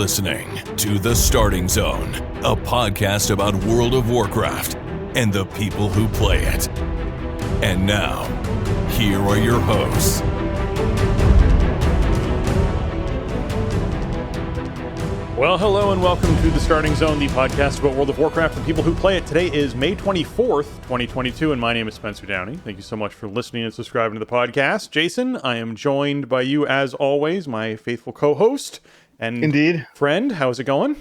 listening to The Starting Zone, a podcast about World of Warcraft and the people who play it. And now, here are your hosts. Well, hello and welcome to The Starting Zone, the podcast about World of Warcraft and people who play it. Today is May 24th, 2022, and my name is Spencer Downey. Thank you so much for listening and subscribing to the podcast. Jason, I am joined by you, as always, my faithful co-host and Indeed. Friend. How's it going?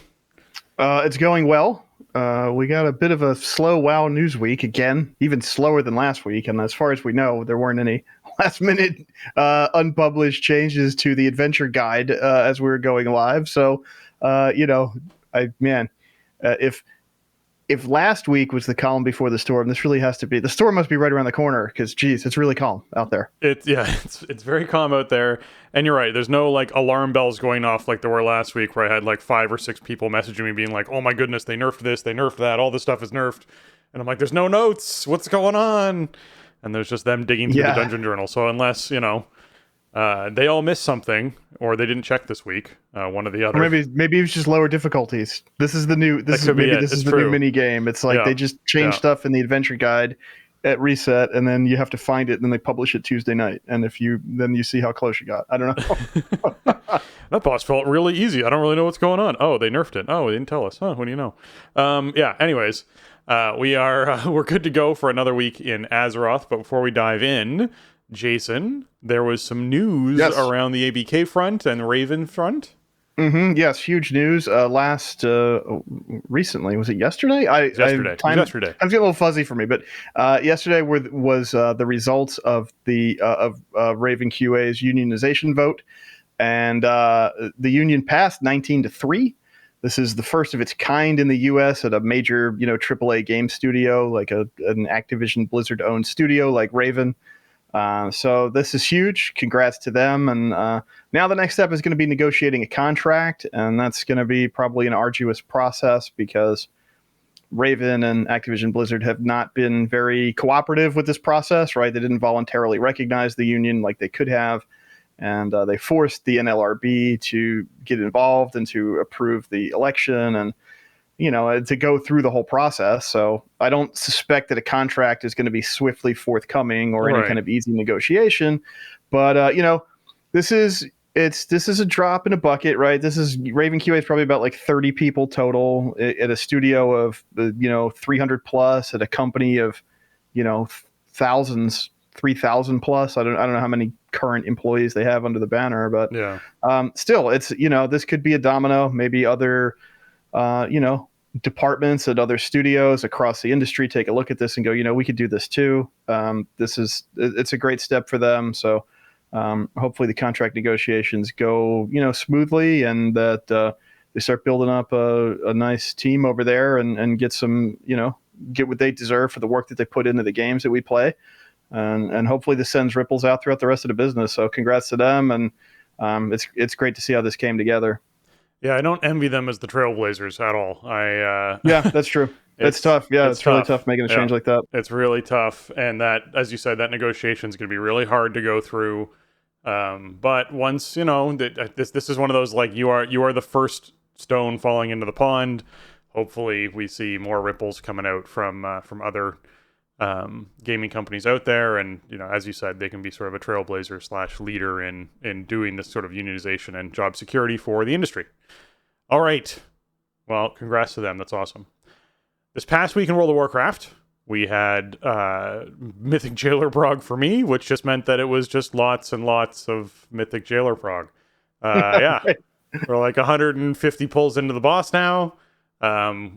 It's going well. We got a bit of a slow WoW news week again, even slower than last week. And as far as we know, there weren't any last-minute unpublished changes to the adventure guide as we were going live. So, if last week was the calm before the storm, this really has to be. The storm must be right around the corner because, geez, it's really calm out there. It's very calm out there. And you're right. There's no like alarm bells going off like there were last week where I had like 5 or 6 people messaging me being like, oh my goodness, they nerfed this, they nerfed that, all this stuff is nerfed. And I'm like, there's no notes. What's going on? And there's just them digging through the dungeon journal. So unless, they all missed something, or they didn't check this week. One or the other. Or maybe it's just lower difficulties. This is the new. This is the new mini game. It's like they just changed stuff in the adventure guide at reset, and then you have to find it, and then they publish it Tuesday night. And then you see how close you got. I don't know. That boss felt really easy. I don't really know what's going on. Oh, they nerfed it. Oh, they didn't tell us. Huh? What do you know? Anyways, we're good to go for another week in Azeroth. But before we dive in, Jason, there was some news around the ABK front and Raven front. Mm-hmm. Yes, huge news. Recently, was it yesterday? Yesterday. Yesterday. I'm getting a little fuzzy for me, but yesterday was the results of the Raven QA's unionization vote, and the union passed 19-3. This is the first of its kind in the U.S. at a major, AAA game studio, like an Activision Blizzard-owned studio like Raven. So this is huge. Congrats to them. And now the next step is going to be negotiating a contract, and that's going to be probably an arduous process because Raven and Activision Blizzard have not been very cooperative with this process, right? They didn't voluntarily recognize the union like they could have, and they forced the NLRB to get involved and to approve the election and to go through the whole process. So I don't suspect that a contract is going to be swiftly forthcoming or any kind of easy negotiation. But, this is a drop in a bucket, right? This is Raven QA is probably about like 30 people total at a studio of, 300 plus at a company of, thousands, 3,000 plus. I don't know how many current employees they have under the banner, but still it's, this could be a domino, maybe other, departments at other studios across the industry take a look at this and go, we could do this too. It's a great step for them. So hopefully the contract negotiations go, smoothly, and that they start building up a nice team over there and get some, get what they deserve for the work that they put into the games that we play. And hopefully this sends ripples out throughout the rest of the business. So congrats to them. And it's great to see how this came together. Yeah, I don't envy them as the Trailblazers at all. Yeah, that's true. It's tough. Yeah, it's really tough making a change like that. It's really tough, and that, as you said, that negotiation is going to be really hard to go through. But once this is one of those like you are the first stone falling into the pond. Hopefully, we see more ripples coming out from other gaming companies out there, and as you said, they can be sort of a trailblazer / leader in doing this sort of unionization and job security for the industry. All right, well, congrats to them. That's awesome. This past week in World of Warcraft, we had Mythic Jailer prog for me, which just meant that it was just lots and lots of Mythic Jailer prog. We're like 150 pulls into the boss now.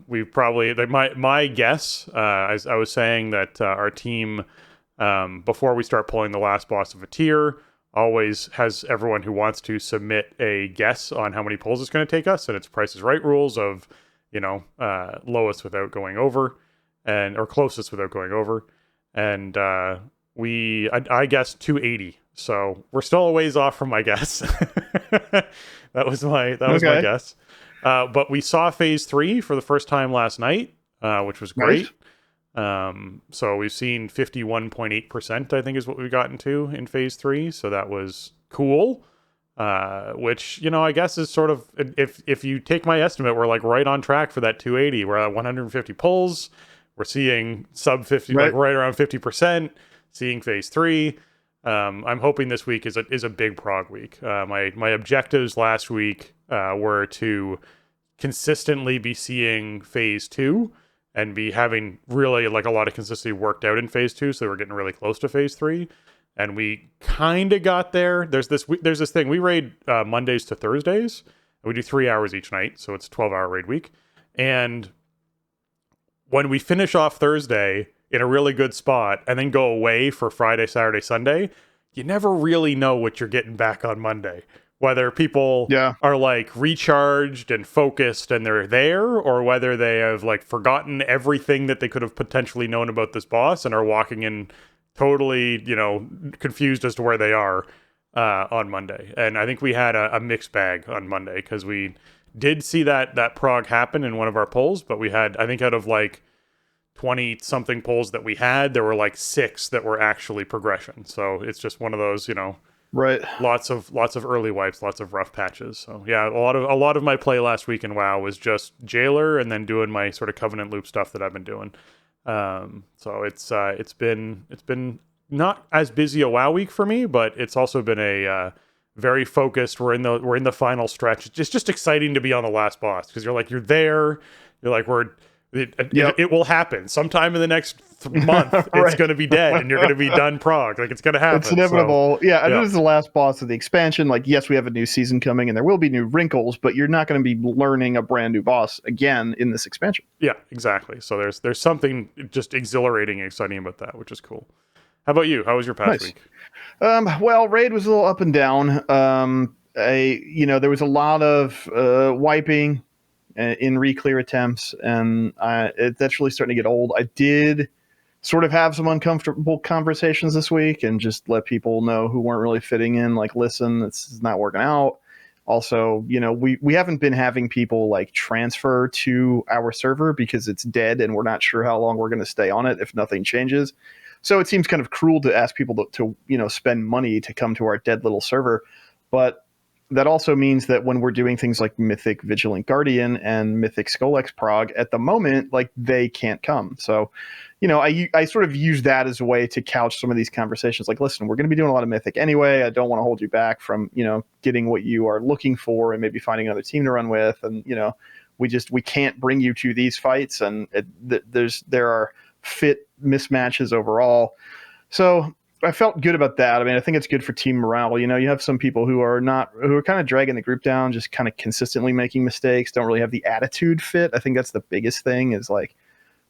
We've probably, my guess, as I was saying, that our team, before we start pulling the last boss of a tier, always has everyone who wants to submit a guess on how many pulls it's going to take us, and it's Price is Right rules of, lowest without going over, or closest without going over, and I guessed 280, so we're still a ways off from my guess. That was my guess. But we saw phase 3 for the first time last night, which was great. So we've seen 51.8%, I think is what we've gotten to in phase 3. So that was cool. which, I guess is sort of, if you take my estimate, we're like right on track for that 280. We're at 150 pulls. We're seeing sub 50, Right. like right around 50%, seeing phase 3. I'm hoping this week is a big prog week. My objectives last week were to consistently be seeing phase 2 and be having really like a lot of consistency worked out in phase 2, so we're getting really close to phase 3. And we kind of got there. There's this thing. We raid Mondays to Thursdays. We do 3 hours each night, so it's a 12-hour raid week. And when we finish off Thursday in a really good spot and then go away for Friday, Saturday, Sunday, you never really know what you're getting back on Monday. Whether people are like recharged and focused and they're there, or whether they have like forgotten everything that they could have potentially known about this boss and are walking in totally, confused as to where they are on Monday. And I think we had a mixed bag on Monday, because we did see that prog happen in one of our polls, but we had, I think, out of like 20 something polls that we had, there were like 6 that were actually progression. So it's just one of those, right. Lots of early wipes, lots of rough patches. So yeah, a lot of my play last week in WoW was just Jailer and then doing my sort of Covenant loop stuff that I've been doing. So it's been not as busy a WoW week for me, but it's also been a very focused. We're in the final stretch. It's just exciting to be on the last boss, because you're there. You're like, it will happen sometime in the next month. Right. It's going to be dead, and you're going to be done prog. Like, it's going to happen. It's inevitable. So, and it is the last boss of the expansion. Like, yes, we have a new season coming, and there will be new wrinkles, but you're not going to be learning a brand new boss again in this expansion. Yeah, exactly. So there's something just exhilarating and exciting about that, which is cool. How about you? How was your past week? Well, raid was a little up and down. There was a lot of wiping in reclear attempts, and that's really starting to get old. I did sort of have some uncomfortable conversations this week and just let people know who weren't really fitting in, like, listen, this is not working out. Also, we haven't been having people like transfer to our server because it's dead and we're not sure how long we're going to stay on it if nothing changes. So it seems kind of cruel to ask people to spend money to come to our dead little server. But that also means that when we're doing things like Mythic Vigilant Guardian and Mythic Skolex Prog, at the moment, like, they can't come. So, I sort of use that as a way to couch some of these conversations. Like, listen, we're going to be doing a lot of Mythic anyway. I don't want to hold you back from, getting what you are looking for and maybe finding another team to run with. And, we can't bring you to these fights. And there are fit mismatches overall. So I felt good about that. I mean, I think it's good for team morale. You have some people who are kind of dragging the group down, just kind of consistently making mistakes, don't really have the attitude fit. I think that's the biggest thing, is like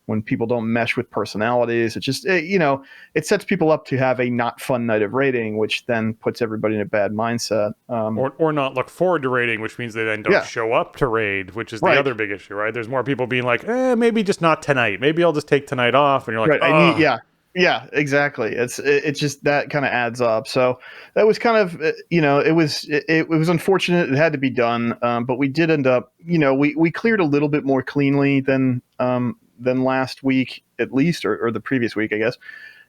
when people don't mesh with personalities, it just, it sets people up to have a not fun night of raiding, which then puts everybody in a bad mindset. Or not look forward to raiding, which means they then don't show up to raid, which is the other big issue, right? There's more people being like, maybe just not tonight. Maybe I'll just take tonight off. And you're like, Yeah, exactly. It's just that kind of adds up. So that was kind of, it was unfortunate. It had to be done. But we did end up, we cleared a little bit more cleanly than last week, at least, or the previous week, I guess.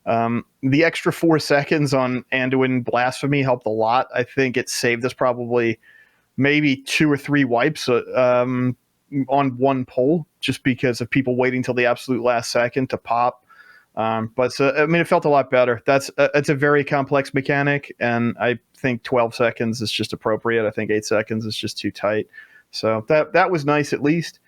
The extra 4 seconds on Anduin Blasphemy helped a lot. I think it saved us probably maybe 2 or 3 wipes on one poll, just because of people waiting till the absolute last second to pop. It felt a lot better. It's a very complex mechanic, and I think 12 seconds is just appropriate. I think 8 seconds is just too tight. So that was nice, at least.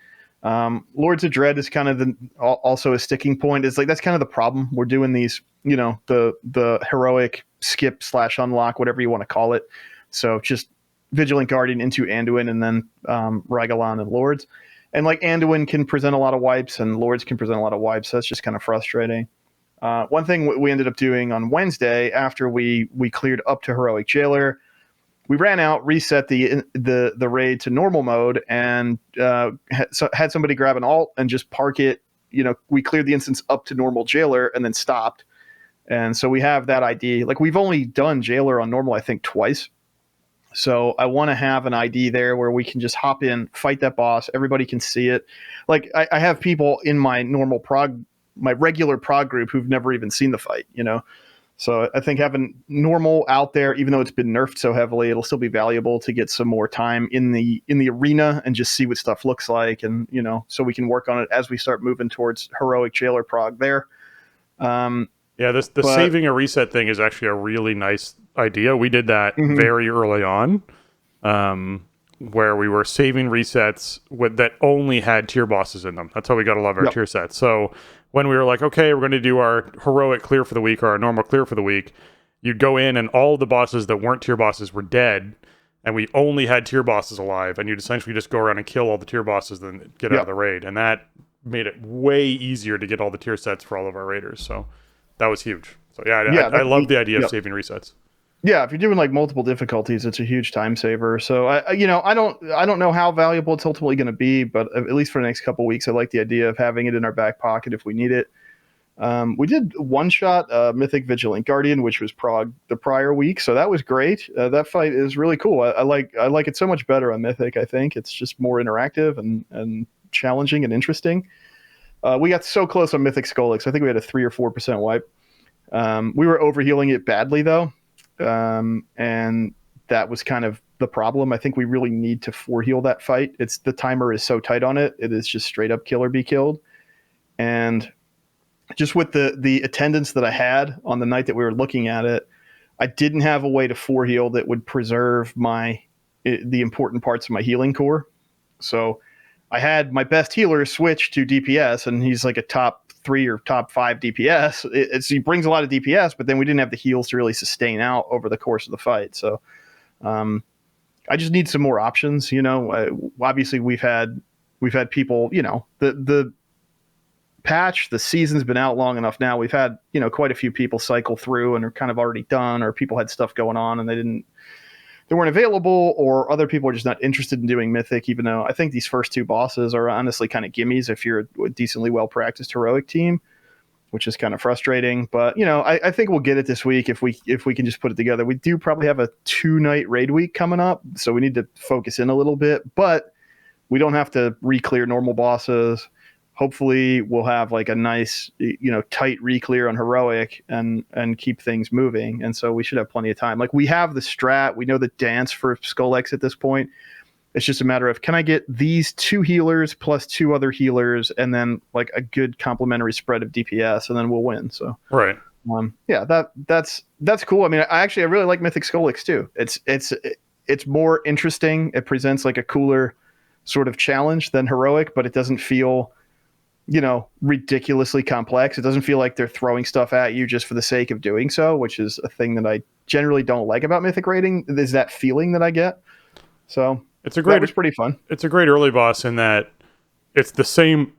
Lords of Dread is kind of also a sticking point. It's like, that's kind of the problem. We're doing these, the heroic skip / unlock, whatever you want to call it. So just Vigilant Guardian into Anduin, and then Ragalan and Lords. And like, Anduin can present a lot of wipes and Lords can present a lot of wipes. So that's just kind of frustrating. One thing we ended up doing on Wednesday, after we cleared up to Heroic Jailer, we ran out, reset the raid to normal mode, and had somebody grab an alt and just park it. We cleared the instance up to normal Jailer and then stopped. And so we have that ID. Like, we've only done Jailer on normal, I think, twice. So I want to have an ID there where we can just hop in, fight that boss. Everybody can see it. Like, I have people in my normal prog, my regular prog group, who've never even seen the fight, So I think having normal out there, even though it's been nerfed so heavily, it'll still be valuable to get some more time in the arena and just see what stuff looks like, and so we can work on it as we start moving towards heroic jailer prog there. The saving a reset thing is actually a really nice idea. We did that very early on, where we were saving resets that only had tier bosses in them. That's how we got a lot of our tier sets. So when we were like, okay, we're going to do our heroic clear for the week or our normal clear for the week, you'd go in and all the bosses that weren't tier bosses were dead, and we only had tier bosses alive, and you'd essentially just go around and kill all the tier bosses, then get out of the raid. And that made it way easier to get all the tier sets for all of our raiders. So that was huge. So I love the idea of saving resets. Yeah, if you're doing like multiple difficulties, it's a huge time saver. So I don't know how valuable it's ultimately going to be, but at least for the next couple of weeks, I like the idea of having it in our back pocket if we need it. We did one shot Mythic Vigilant Guardian, which was prog the prior week, so that was great. That fight is really cool. I like it so much better on Mythic. I think it's just more interactive and challenging and interesting. We got so close on Mythic Skolix. I think we had a 3 or 4% wipe. We were overhealing it badly though. And that was kind of the problem. I think we really need to 4-heal that fight. The timer is so tight on it. It is just straight up kill or be killed. And just with the attendance that I had on the night that we were looking at it, I didn't have a way to 4-heal that would preserve the important parts of my healing core. So I had my best healer switch to DPS, and he's like a top 3 or top 5 DPS. He brings a lot of DPS, but then we didn't have the heals to really sustain out over the course of the fight. So I just need some more options. Obviously we've had people, the patch, the season's been out long enough now. We've had, quite a few people cycle through and are kind of already done, or people had stuff going on and they weren't available, or other people are just not interested in doing Mythic, even though I think these first 2 bosses are honestly kind of gimmies if you're a decently well-practiced heroic team, which is kind of frustrating. But, I think we'll get it this week if we can just put it together. We do probably have a 2-night raid week coming up, so we need to focus in a little bit, but we don't have to re-clear normal bosses. Hopefully we'll have like a nice, tight re-clear on heroic and keep things moving. And so we should have plenty of time. Like, we have the strat, we know the dance for Skolix at this point. It's just a matter of, can I get these 2 healers plus 2 other healers and then like a good complementary spread of DPS, and then we'll win. So right. That's cool. I mean, I really like Mythic Skolix too. It's more interesting. It presents like a cooler sort of challenge than heroic, but it doesn't feel ridiculously complex. It doesn't feel like they're throwing stuff at you just for the sake of doing so, which is a thing that I generally don't like about Mythic raiding, is that feeling that I get. So that was pretty fun. It's a great early boss in that it's the same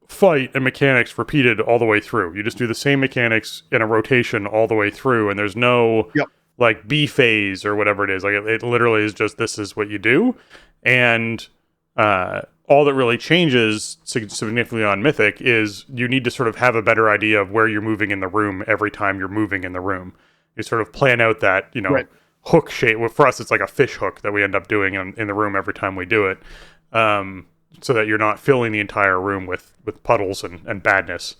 fight and mechanics repeated all the way through. You just do the same mechanics in a rotation all the way through, and there's no like B phase or whatever it is. Like it literally is just, this is what you do. And all that really changes significantly on Mythic is you need to sort of have a better idea of where you're moving in the room every time you're moving in the room. You sort of plan out that, hook shape. Well, for us, it's like a fish hook that we end up doing in the room every time we do it, so that you're not filling the entire room with puddles and badness,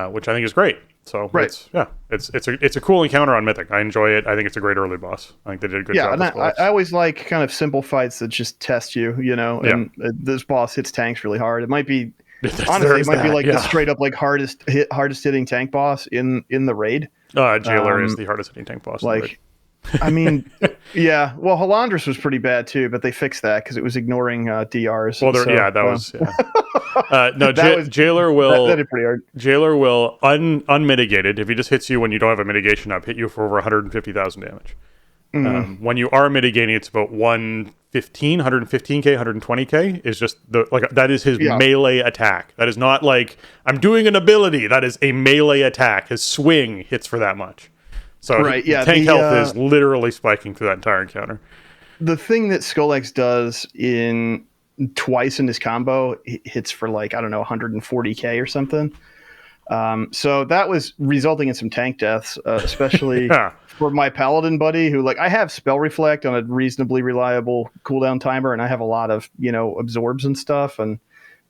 which I think is great. So it's a cool encounter on Mythic. I enjoy it. I think it's a great early boss. I think they did a good job. Yeah, and I always like kind of simple fights that just test you, and this boss hits tanks really hard. It might be the straight up like hardest hitting tank boss in the raid. Jailer is the hardest hitting tank boss. I mean, yeah. Well, Halandris was pretty bad too, but they fixed that because it was ignoring DRs. Well, Jailer will. That is pretty hard. Jailer will unmitigated. If he just hits you when you don't have a mitigation up, hit you for over 150,000 damage. When you are mitigating, it's about 115k, 120k is just that is his melee attack. That is not like I'm doing an ability. That is a melee attack. His swing hits for that much. So tank health is literally spiking through that entire encounter. The thing that Skolix does twice in his combo hits for 140k or something. So that was resulting in some tank deaths, especially for my paladin buddy who I have spell reflect on a reasonably reliable cooldown timer, and I have a lot of absorbs and stuff, and it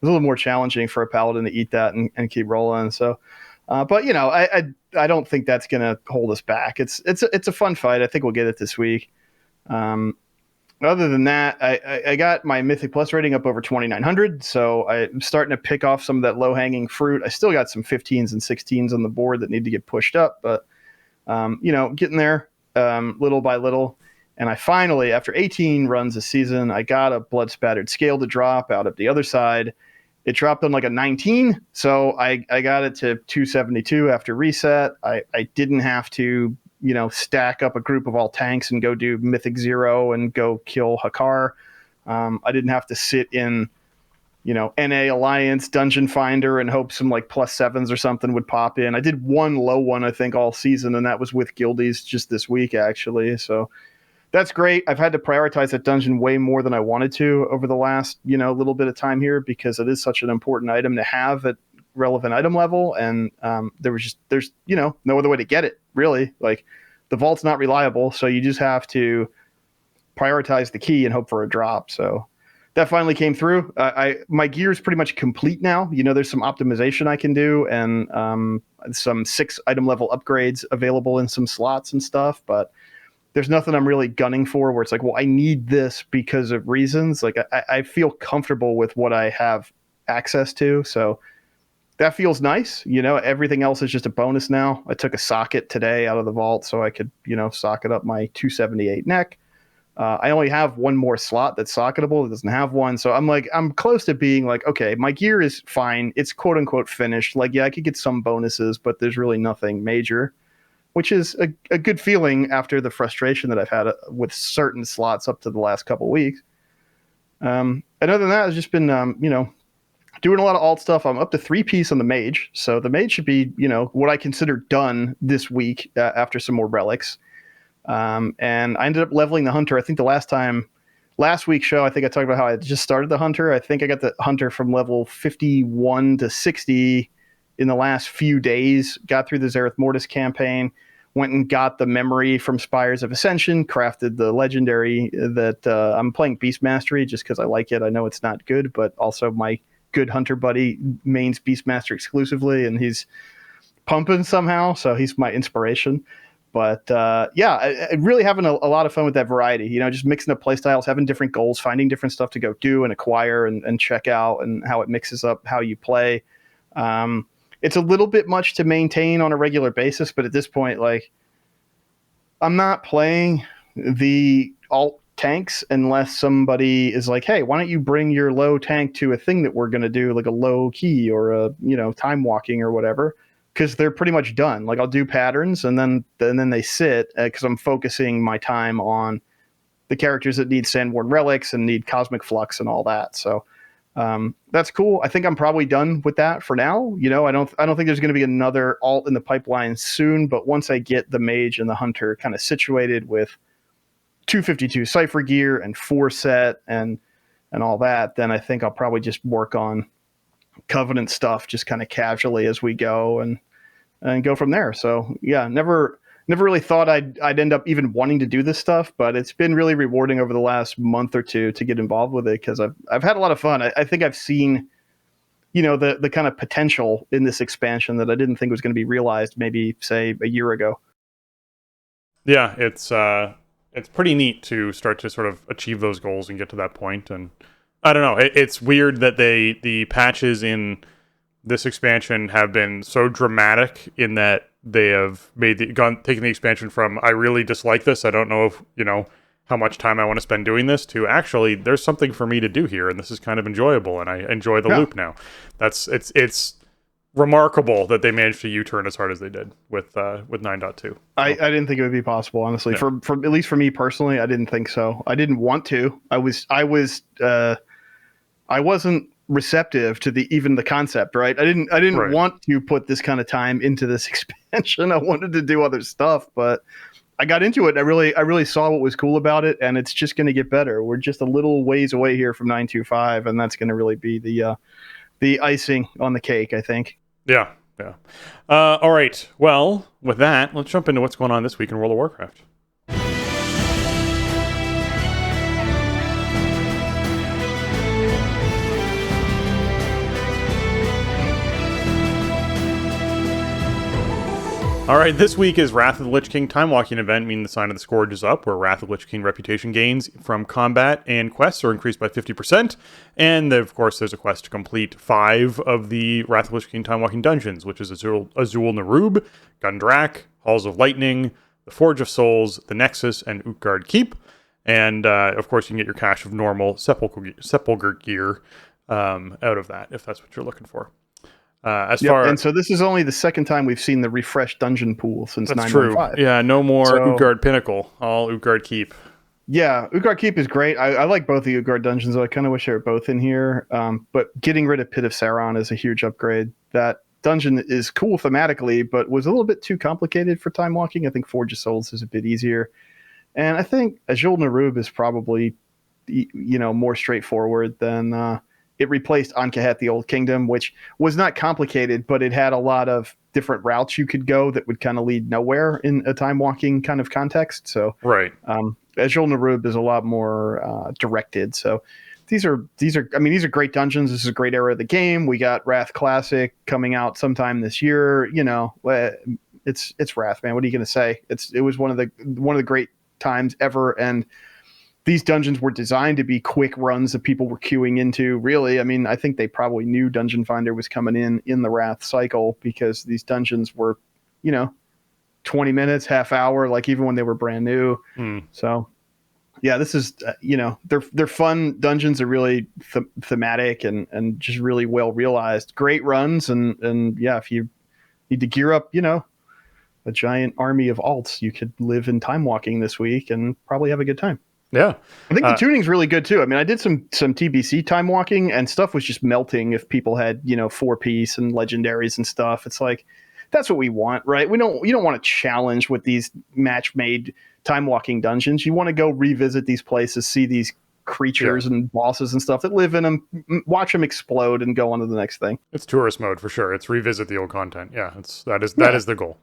was a little more challenging for a paladin to eat that and keep rolling. So But I don't think that's going to hold us back. It's a fun fight. I think we'll get it this week. Other than that, I got my Mythic Plus rating up over 2,900, so I'm starting to pick off some of that low-hanging fruit. I still got some 15s and 16s on the board that need to get pushed up, but getting there little by little. And I finally, after 18 runs this season, I got a blood-spattered scale to drop out of the other side. It dropped on like a 19, so I got it to 272 after reset. I didn't have to stack up a group of all tanks and go do Mythic 0 and go kill Hakar. I didn't have to sit in, NA Alliance, Dungeon Finder, and hope some like +7s or something would pop in. I did one low one, I think, all season, and that was with guildies just this week, actually. So that's great. I've had to prioritize that dungeon way more than I wanted to over the last, little bit of time here because it is such an important item to have at relevant item level. And there's no other way to get it, really. Like, the vault's not reliable, so you just have to prioritize the key and hope for a drop. So that finally came through. My gear is pretty much complete now. There's some optimization I can do and some 6 item level upgrades available in some slots and stuff, but there's nothing I'm really gunning for where it's like, well, I need this because of reasons. Like, I feel comfortable with what I have access to, so that feels nice. Everything else is just a bonus now. I took a socket today out of the vault so I could, socket up my 278 neck. I only have one more slot that's socketable. It doesn't have one. So I'm close to being like, okay, my gear is fine. It's quote unquote finished. Like, yeah, I could get some bonuses, but there's really nothing major, which is a good feeling after the frustration that I've had with certain slots up to the last couple of weeks. And other than that, I've just been, doing a lot of alt stuff. I'm up to 3-piece on the mage. So the mage should be, what I consider done this week after some more relics. And I ended up leveling the hunter. I think last week's show, I think I talked about how I just started the hunter. I think I got the hunter from level 51 to 60 in the last few days, got through the Zereth Mortis campaign, went and got the memory from Spires of Ascension, crafted the legendary that I'm playing Beast Mastery just because I like it. I know it's not good, but also my good hunter buddy mains Beastmaster exclusively, and he's pumping somehow, so he's my inspiration. But I really having a lot of fun with that variety, just mixing up playstyles, having different goals, finding different stuff to go do and acquire and check out, and how it mixes up how you play. It's a little bit much to maintain on a regular basis, but at this point, like, I'm not playing the alt tanks unless somebody is like, hey, why don't you bring your low tank to a thing that we're going to do, like a low key or a time walking or whatever, because they're pretty much done. Like, I'll do patterns and then they sit because I'm focusing my time on the characters that need Sandworn relics and need Cosmic Flux and all that. So that's cool. I think I'm probably done with that for now. I don't think there's going to be another alt in the pipeline soon, but once I get the mage and the hunter kind of situated with 252 cipher gear and 4 set and all that, then I think I'll probably just work on Covenant stuff just kind of casually as we go and go from there. So yeah, never really thought I'd end up even wanting to do this stuff, but it's been really rewarding over the last month or two to get involved with it because I've had a lot of fun. I think I've seen the kind of potential in this expansion that I didn't think was going to be realized maybe, say, a year ago. Yeah, it's pretty neat to start to sort of achieve those goals and get to that point. And I don't know, it's weird that the patches in this expansion have been so dramatic in that they have taken the expansion from, I really dislike this, I don't know if, how much time I want to spend doing this, to actually, there's something for me to do here, and this is kind of enjoyable, and I enjoy the loop now. It's remarkable that they managed to U-turn as hard as they did with 9.2. So. I didn't think it would be possible, honestly. Yeah. For at least for me personally, I didn't think so. I didn't want to. I wasn't receptive to even the concept, right? I didn't right. want to put this kind of time into this expansion. I wanted to do other stuff, but I got into it. And I really saw what was cool about it, and it's just going to get better. We're just a little ways away here from 9.25, and that's going to really be the icing on the cake, I think. Yeah. All right. Well, with that, let's jump into what's going on this week in World of Warcraft. All right, this week is Wrath of the Lich King Time Walking event, meaning the sign of the Scourge is up, where Wrath of the Lich King reputation gains from combat and quests are increased by 50%. And of course, there's a quest to complete 5 of the Wrath of the Lich King Time Walking dungeons, which is Azul Narub, Gundrak, Halls of Lightning, the Forge of Souls, the Nexus, and Utgard Keep. And of course, you can get your cache of normal sepulcher gear out of that, if that's what you're looking for. And so this is only the second time we've seen the refreshed dungeon pool since 9.5. That's true. Yeah, no more Utgard Pinnacle, all Utgard Keep. Yeah, Utgard Keep is great. I like both the Utgard dungeons, though I kind of wish they were both in here. But getting rid of Pit of Sauron is a huge upgrade. That dungeon is cool thematically, but was a little bit too complicated for time walking. I think Forge of Souls is a bit easier. And I think Azul Narub is probably, more straightforward than... It replaced Ahn'kahet, the Old Kingdom, which was not complicated, but it had a lot of different routes you could go that would kind of lead nowhere in a time walking kind of context. So, right. Azul Narub is a lot more directed. So, these are great dungeons. This is a great era of the game. We got Wrath Classic coming out sometime this year. It's Wrath, man. What are you going to say? It was one of the great times ever, and these dungeons were designed to be quick runs that people were queuing into, really. I mean, I think they probably knew Dungeon Finder was coming in the Wrath cycle, because these dungeons were, 20 minutes, half hour, like even when they were brand new. So, yeah, this is, they're fun dungeons. Are really thematic and just really well realized. Great runs. And yeah, if you need to gear up, a giant army of alts, you could live in time walking this week and probably have a good time. Yeah. I think the tuning's really good too. I mean, I did some TBC time walking and stuff was just melting if people had, 4-piece and legendaries and stuff. It's like, that's what we want, right? You don't want to challenge with these match-made time walking dungeons. You want to go revisit these places, see these creatures and bosses and stuff that live in them, watch them explode and go on to the next thing. It's tourist mode for sure. It's revisit the old content. Yeah, that is the goal.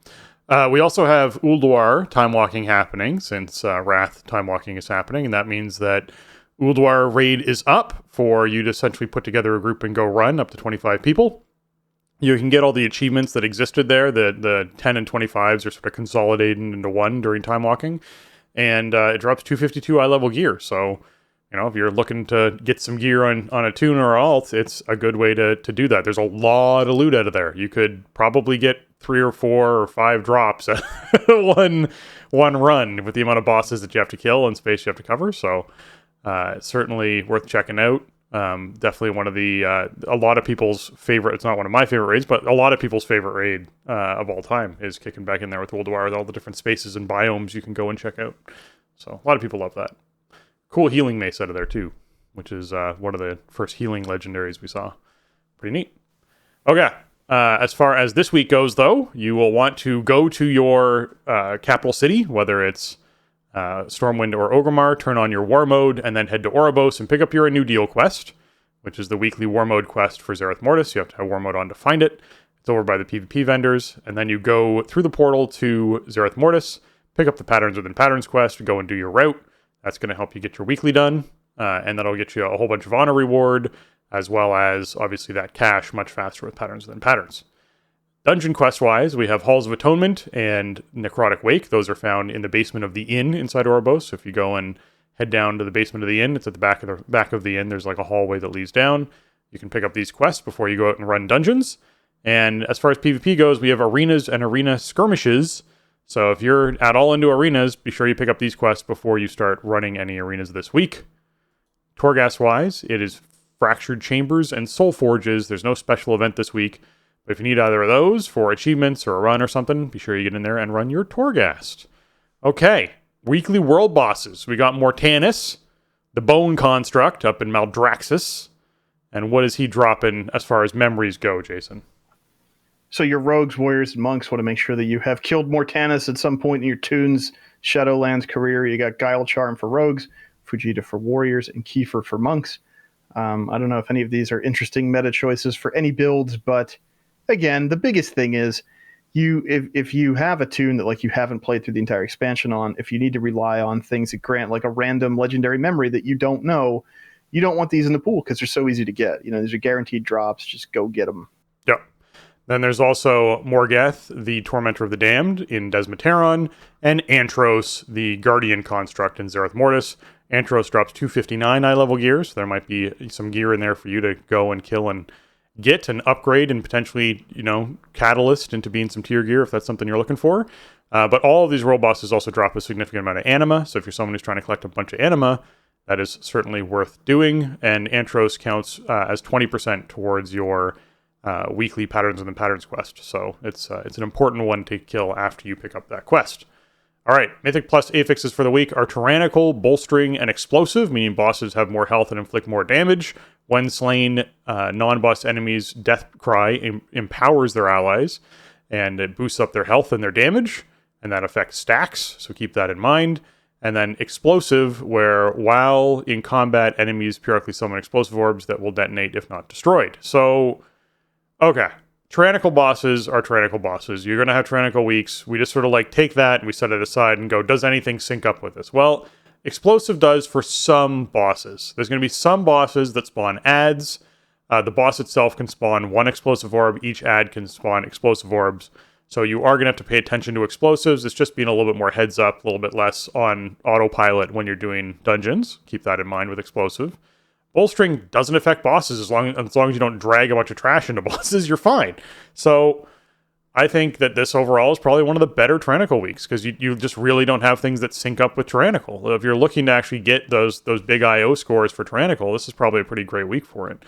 We also have Ulduar time walking happening, since Wrath time walking is happening, and that means that Ulduar raid is up for you to essentially put together a group and go run up to 25 people. You can get all the achievements that existed there. The 10 and 25s are sort of consolidated into one during time walking, and it drops 252 eye level gear. So, if you're looking to get some gear on a tune or alt, it's a good way to do that. There's a lot of loot out of there. You could probably get 3 or 4 or 5 drops at one run with the amount of bosses that you have to kill and space you have to cover. So it's certainly worth checking out. Definitely one of a lot of people's favorite. It's not one of my favorite raids, but a lot of people's favorite raid of all time is kicking back in there with Ulduar, with all the different spaces and biomes you can go and check out. So a lot of people love that. Cool healing mace out of there too, which is one of the first healing legendaries we saw. Pretty neat. Okay. As far as this week goes, though, you will want to go to your capital city, whether it's Stormwind or Orgrimmar, turn on your war mode, and then head to Oribos and pick up your A New Deal quest, which is the weekly war mode quest for Zereth Mortis. You have to have war mode on to find it. It's over by the PvP vendors, and then you go through the portal to Zereth Mortis, pick up the Patterns Within Patterns quest, go and do your route. That's going to help you get your weekly done, and that'll get you a whole bunch of honor reward, as well as, obviously, that cache much faster with Patterns Within Patterns. Dungeon quest-wise, we have Halls of Atonement and Necrotic Wake. Those are found in the basement of the inn inside Oribos. So if you go and head down to the basement of the inn, it's at the back of the inn. There's like a hallway that leads down. You can pick up these quests before you go out and run dungeons. And as far as PvP goes, we have arenas and arena skirmishes. So if you're at all into arenas, be sure you pick up these quests before you start running any arenas this week. Torghast-wise, it is Fractured Chambers and Soul Forges. There's no special event this week. But if you need either of those for achievements or a run or something, be sure you get in there and run your Torghast. Okay, weekly world bosses. We got Mortanus, the Bone Construct up in Maldraxxus. And what is he dropping as far as memories go, Jason? So your rogues, warriors, and monks want to make sure that you have killed Mortanus at some point in your Toons Shadowlands career. You got Guile Charm for rogues, Fujita for warriors, and Kiefer for monks. I don't know if any of these are interesting meta choices for any builds, but again, the biggest thing is if you have a tune that like you haven't played through the entire expansion on, if you need to rely on things that grant like a random legendary memory that you don't know, you don't want these in the pool because they're so easy to get. These are guaranteed drops. Just go get them. Yep. Then there's also Morgeth, the Tormentor of the Damned in Desmateron, and Antros, the Guardian Construct in Zereth Mortis. Antros drops 259 eye level gear, so there might be some gear in there for you to go and kill and get and upgrade and potentially, catalyst into being some tier gear if that's something you're looking for. But all of these role bosses also drop a significant amount of anima, so if you're someone who's trying to collect a bunch of anima, that is certainly worth doing, and Antros counts as 20% towards your weekly Patterns in the Patterns quest, so it's an important one to kill after you pick up that quest. All right, Mythic Plus affixes for the week are Tyrannical, Bolstering, and Explosive, meaning bosses have more health and inflict more damage. When slain, non-boss enemies' death cry empowers their allies, and it boosts up their health and their damage, and that affects stacks, so keep that in mind. And then Explosive, where while in combat, enemies periodically summon explosive orbs that will detonate if not destroyed. So, okay. Tyrannical bosses are tyrannical bosses. You're going to have tyrannical weeks. We just sort of take that and we set it aside and go, does anything sync up with this? Well, Explosive does for some bosses. There's going to be some bosses that spawn adds. The boss itself can spawn one explosive orb. Each add can spawn explosive orbs. So you are going to have to pay attention to explosives. It's just being a little bit more heads up, a little bit less on autopilot when you're doing dungeons. Keep that in mind with explosive. Bolstering doesn't affect bosses as long as you don't drag a bunch of trash into bosses, you're fine. So I think that this overall is probably one of the better Tyrannical weeks because you just really don't have things that sync up with Tyrannical. If you're looking to actually get those big IO scores for Tyrannical, this is probably a pretty great week for it.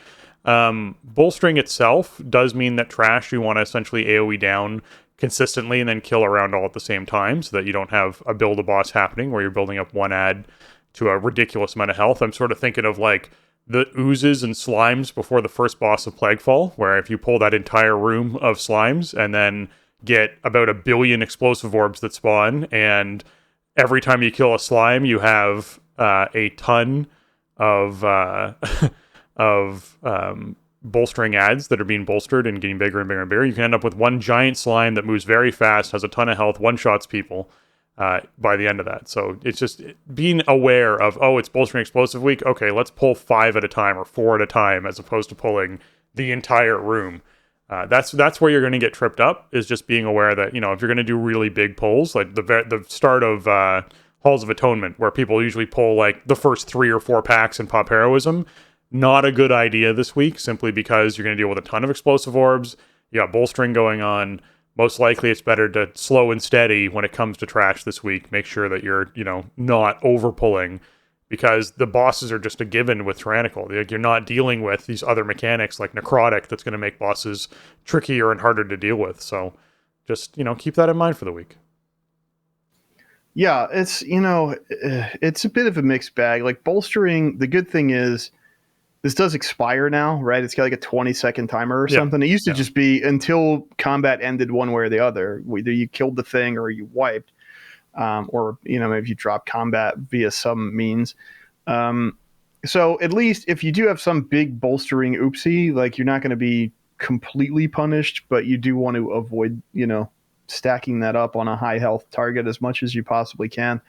Bolstering itself does mean that trash you want to essentially AoE down consistently and then kill around all at the same time so that you don't have a build a boss happening where you're building up one ad to a ridiculous amount of health. I'm sort of thinking of the oozes and slimes before the first boss of Plaguefall, where if you pull that entire room of slimes and then get about 1 billion explosive orbs that spawn, and every time you kill a slime, you have a ton of bolstering ads that are being bolstered and getting bigger and bigger and bigger. You can end up with one giant slime that moves very fast, has a ton of health, one-shots people by the end of that. So it's just being aware of, it's bolstering explosive week. Okay, let's pull 5 at a time or 4 at a time as opposed to pulling the entire room. That's where you're going to get tripped up, is just being aware that, if you're going to do really big pulls, like the start of Halls of Atonement, where people usually pull the first 3 or 4 packs in Pop Heroism, not a good idea this week, simply because you're going to deal with a ton of explosive orbs. You got bolstering going on. Most likely it's better to slow and steady when it comes to trash this week. Make sure that you're, not over pulling, because the bosses are just a given with Tyrannical. You're not dealing with these other mechanics like Necrotic that's going to make bosses trickier and harder to deal with. So just, keep that in mind for the week. Yeah, it's a bit of a mixed bag. Bolstering, the good thing is, this does expire now, right? It's got a 20-second timer or something. It used to just be until combat ended one way or the other. Either you killed the thing or you wiped, or maybe you dropped combat via some means. So at least if you do have some big bolstering oopsie, you're not going to be completely punished, but you do want to avoid, stacking that up on a high health target as much as you possibly can.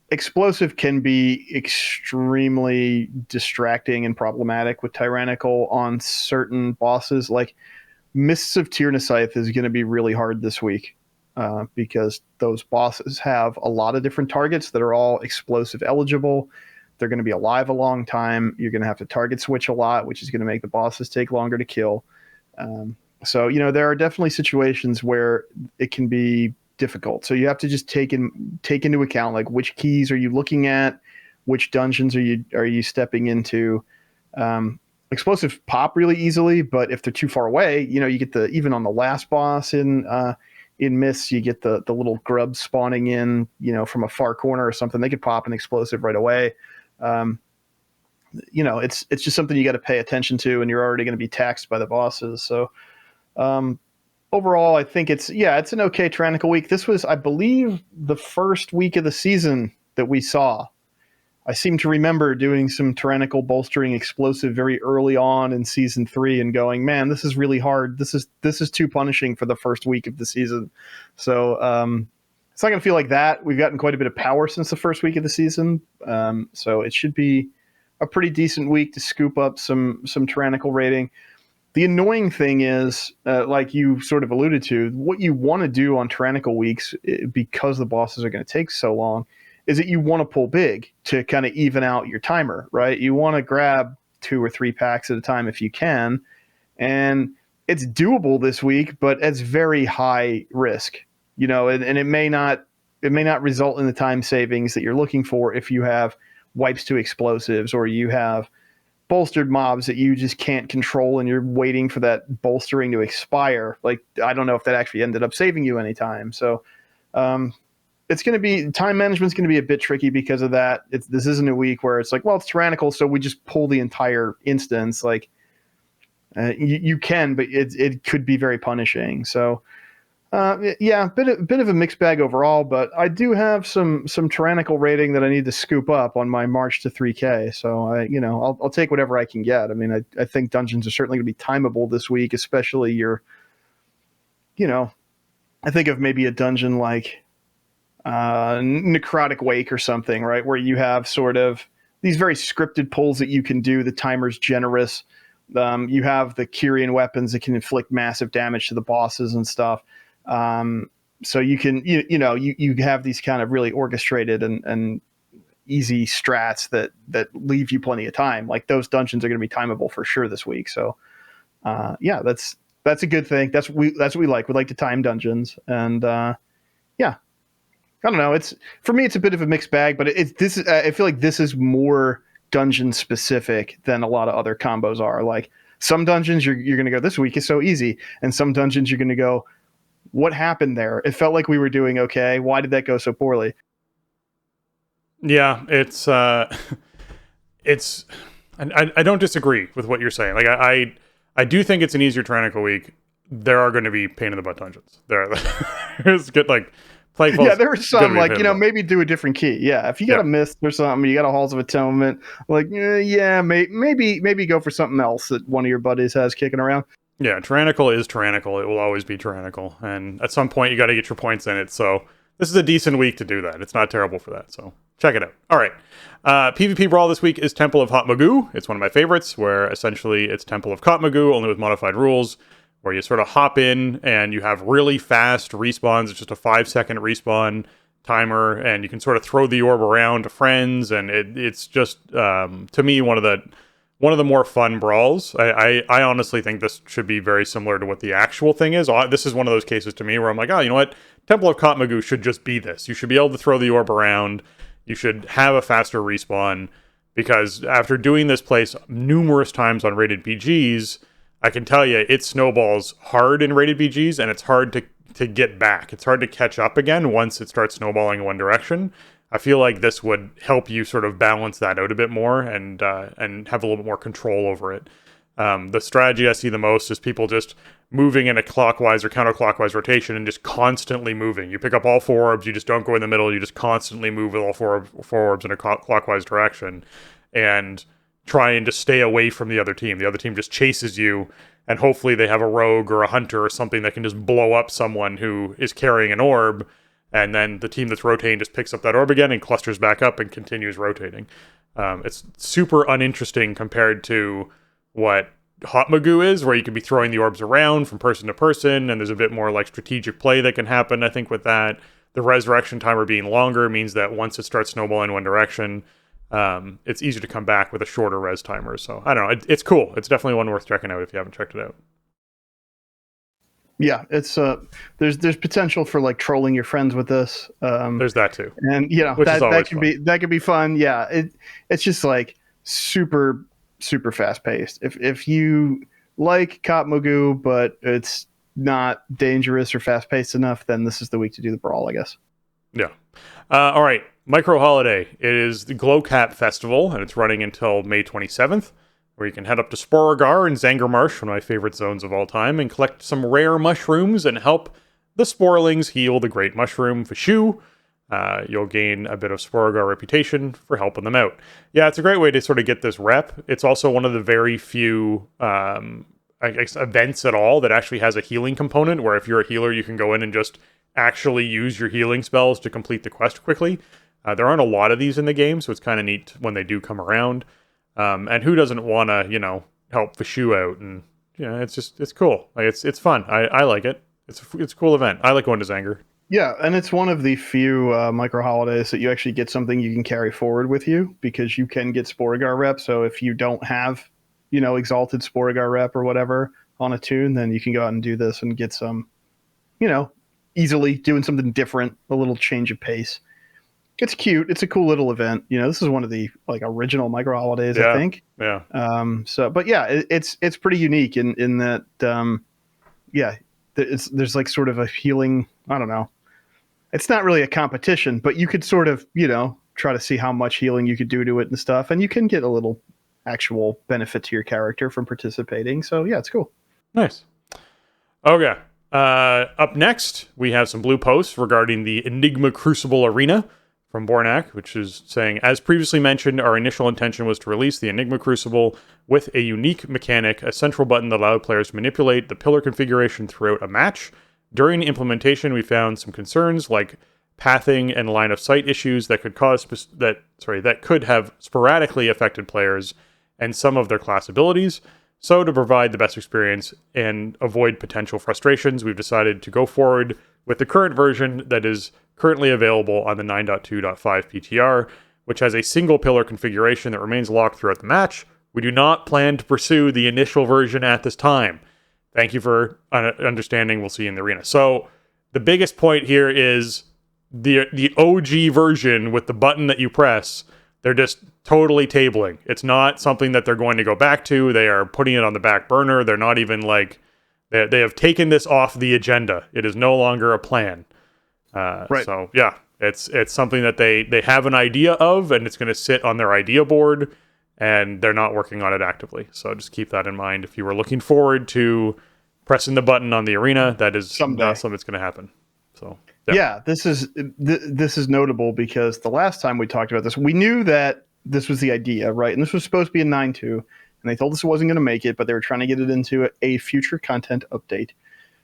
Explosive can be extremely distracting and problematic with Tyrannical on certain bosses. Mists of Tyranicythe is going to be really hard this week because those bosses have a lot of different targets that are all explosive eligible. They're going to be alive a long time. You're going to have to target switch a lot, which is going to make the bosses take longer to kill. So there are definitely situations where it can be difficult. So you have to just take into account which keys are you looking at, which dungeons are you stepping into. Explosive pop really easily, but if they're too far away, you get even on the last boss in Mists, you get the little grubs spawning in, from a far corner or something. They could pop an explosive right away. It's just something you got to pay attention to, and you're already going to be taxed by the bosses. So overall, I think it's an okay Tyrannical week. This was, I believe, the first week of the season that we saw. I seem to remember doing some Tyrannical bolstering explosive very early on in season 3 and going, man, this is really hard. This is too punishing for the first week of the season. So it's not going to feel like that. We've gotten quite a bit of power since the first week of the season. So it should be a pretty decent week to scoop up some Tyrannical rating. The annoying thing is, like you sort of alluded to, what you want to do on tyrannical weeks, because the bosses are going to take so long, is that you want to pull big to kind of even out your timer, right? You want to grab 2 or 3 packs at a time if you can, and it's doable this week, but it's very high risk, and it may not result in the time savings that you're looking for if you have wipes to explosives, or you have bolstered mobs that you just can't control and you're waiting for that bolstering to expire. Like, I don't know if that actually ended up saving you any time. So it's going to be, time management's going to be a bit tricky because of that. This isn't a week where it's like, well, it's tyrannical, so we just pull the entire instance. Like, you can, but it could be very punishing. So yeah, bit of a mixed bag overall, but I do have some tyrannical rating that I need to scoop up on my march to 3K. So I'll take whatever I can get. I mean, I think dungeons are certainly going to be timeable this week, especially I think of maybe a dungeon like Necrotic Wake or something, right, where you have sort of these very scripted pulls that you can do. The timer's generous. You have the Kyrian weapons that can inflict massive damage to the bosses and stuff. So you can, you have these kind of really orchestrated and easy strats that leave you plenty of time. Like, those dungeons are going to be timeable for sure this week. So, yeah, that's a good thing. That's what we like. We like to time dungeons, and yeah, I don't know. For me, it's a bit of a mixed bag, but I feel like this is more dungeon specific than a lot of other combos are. Like, some dungeons you're going to go, this week is so easy, and some dungeons you're going to go, what happened there? It felt like we were doing okay. Why did that go so poorly? Yeah, I don't disagree with what you're saying. Like, I do think it's an easier tyrannical week. There are going to be pain in the butt dungeons. There's good, like, yeah, there are some, like, maybe do a different key. Yeah, if you got a Mist or something, you got a Halls of Atonement, like, yeah, maybe go for something else that one of your buddies has kicking around. Yeah, tyrannical is tyrannical. It will always be tyrannical, and at some point you got to get your points in it. So this is a decent week to do that. It's not terrible for that. So check it out. All right, PvP Brawl this week is Temple of Hot Magoo. It's one of my favorites, where essentially it's Temple of Hot Magoo, only with modified rules, where you sort of hop in and you have really fast respawns. It's just a 5-second respawn timer, and you can sort of throw the orb around to friends, and it's just to me one of the more fun brawls. I honestly think this should be very similar to what the actual thing is. This is one of those cases to me where I'm like, oh, you know what? Temple of Hot Magoo should just be this. You should be able to throw the orb around. You should have a faster respawn, because after doing this place numerous times on rated BGs, I can tell you it snowballs hard in rated BGs, and it's hard to get back. It's hard to catch up again once it starts snowballing in one direction. I feel like this would help you sort of balance that out a bit more and have a little bit more control over it. The strategy I see the most is people just moving in a clockwise or counterclockwise rotation and just constantly moving. You pick up all 4 orbs, you just don't go in the middle, you just constantly move with all four orbs in a clockwise direction, and trying to stay away from the other team. The other team just chases you, and hopefully they have a rogue or a hunter or something that can just blow up someone who is carrying an orb, and then the team that's rotating just picks up that orb again and clusters back up and continues rotating. It's super uninteresting compared to what Hot Magoo is, where you can be throwing the orbs around from person to person, and there's a bit more like strategic play that can happen, I think, with that. The resurrection timer being longer means that once it starts snowballing in one direction, it's easier to come back with a shorter res timer. So I don't know, it's cool. It's definitely one worth checking out if you haven't checked it out. Yeah, it's there's potential for like trolling your friends with this. There's that too, and that can be fun. Yeah, it's just like super fast paced. If you like Hot Magoo, but it's not dangerous or fast paced enough, then this is the week to do the Brawl, I guess. Yeah. All right. Micro holiday. It is the Glowcap Festival, and it's running until May 27th, where you can head up to Sporagar and Zangarmarsh, one of my favorite zones of all time, and collect some rare mushrooms and help the Sporlings heal the Great Mushroom Fishu. You'll gain a bit of Sporagar reputation for helping them out. Yeah, it's a great way to sort of get this rep. It's also one of the very few I guess events at all that actually has a healing component, where if you're a healer, you can go in and just actually use your healing spells to complete the quest quickly. There aren't a lot of these in the game, so it's kind of neat when they do come around. And who doesn't want to, help Fishu out and yeah, it's cool. Like it's fun. I like it. It's a cool event. I like going to Zanger. Yeah, and it's one of the few micro holidays that you actually get something you can carry forward with you, because you can get Sporagar rep. So if you don't have, Exalted Sporagar rep or whatever on a tune, then you can go out and do this and get some, easily doing something different, a little change of pace. It's cute. It's a cool little event. This is one of the original micro holidays, I think. Yeah. But yeah, it's pretty unique in that. There's like sort of a healing. I don't know. It's not really a competition, but you could sort of, try to see how much healing you could do to it and stuff. And you can get a little actual benefit to your character from participating. So yeah, it's cool. Nice. Okay. Up next, we have some blue posts regarding the Enigma Crucible Arena from Bornak, which is saying, as previously mentioned, our initial intention was to release the Enigma Crucible with a unique mechanic, a central button that allowed players to manipulate the pillar configuration throughout a match. During implementation, we found some concerns like pathing and line of sight issues that could have sporadically affected players and some of their class abilities. So to provide the best experience and avoid potential frustrations, we've decided to go forward with the current version that is currently available on the 9.2.5 PTR, which has a single pillar configuration that remains locked throughout the match. We do not plan to pursue the initial version at this time. Thank you for understanding. We'll see you in the arena. So the biggest point here is the OG version with the button that you press, they're just totally tabling. It's not something that they're going to go back to. They are putting it on the back burner. They're not even they have taken this off the agenda. It is no longer a plan. Right. So yeah, it's something that they have an idea of, and it's going to sit on their idea board, and they're not working on it actively. So just keep that in mind. If you were looking forward to pressing the button on the arena, that is someday. Not something that's going to happen. So yeah, this is notable because the last time we talked about this, we knew that this was the idea, right? And this was supposed to be a 9.2, and they told us it wasn't going to make it, but they were trying to get it into a future content update.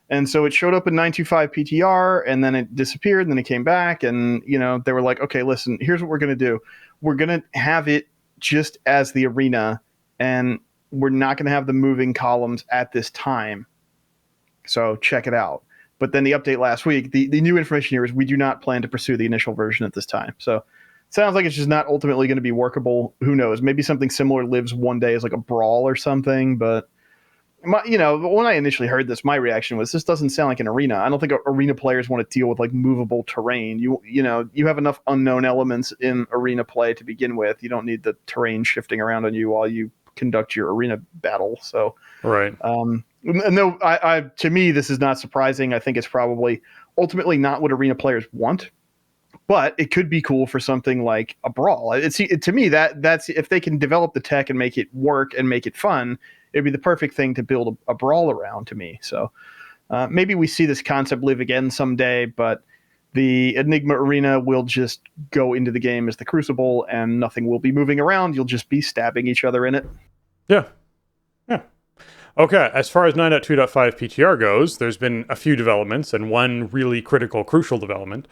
And so it showed up in 9.2.5 PTR, and then it disappeared, and then it came back, and they were like, okay, listen, here's what we're going to do. We're going to have it just as the arena, and we're not going to have the moving columns at this time. So check it out. But then the update last week, the new information here is we do not plan to pursue the initial version at this time. So it sounds like it's just not ultimately going to be workable. Who knows? Maybe something similar lives one day as like a Brawl or something. But, when I initially heard this, my reaction was this doesn't sound like an arena. I don't think arena players want to deal with like movable terrain. You have enough unknown elements in arena play to begin with. You don't need the terrain shifting around on you while you conduct your arena battle. So right. No, to me, this is not surprising. I think it's probably ultimately not what arena players want, but it could be cool for something like a Brawl. To me, that's if they can develop the tech and make it work and make it fun, it'd be the perfect thing to build a Brawl around to me. So maybe we see this concept live again someday, but the Enigma Arena will just go into the game as the Crucible, and nothing will be moving around. You'll just be stabbing each other in it. Yeah. Okay, as far as 9.2.5 PTR goes, there's been a few developments, and one really critical, crucial development.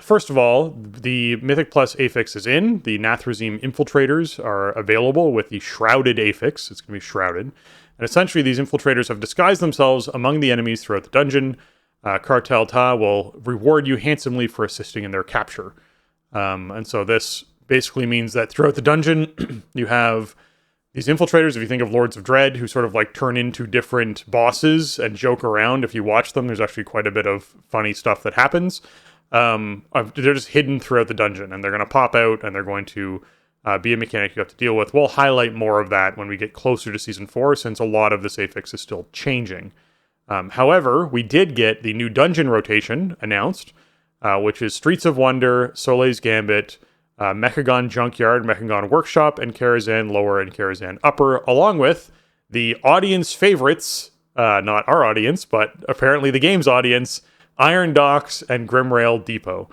First of all, the Mythic Plus affix is in. The Nathrezim Infiltrators are available with the Shrouded affix. It's going to be shrouded. And essentially, these infiltrators have disguised themselves among the enemies throughout the dungeon. Cartel Ta will reward you handsomely for assisting in their capture. And so this basically means that throughout the dungeon, you have these infiltrators, if you think of Lords of Dread, who sort of like turn into different bosses and joke around. If you watch them, there's actually quite a bit of funny stuff that happens. They're just hidden throughout the dungeon, and they're going to pop out, and they're going to be a mechanic you have to deal with. We'll highlight more of that when we get closer to Season 4, since a lot of this affix is still changing. However, we did get the new dungeon rotation announced, which is Streets of Wonder, Soleil's Gambit, Mechagon Junkyard, Mechagon Workshop, and Karazhan Lower and Karazhan Upper, along with the audience favorites, not our audience, but apparently the game's audience, Iron Docks and Grimrail Depot.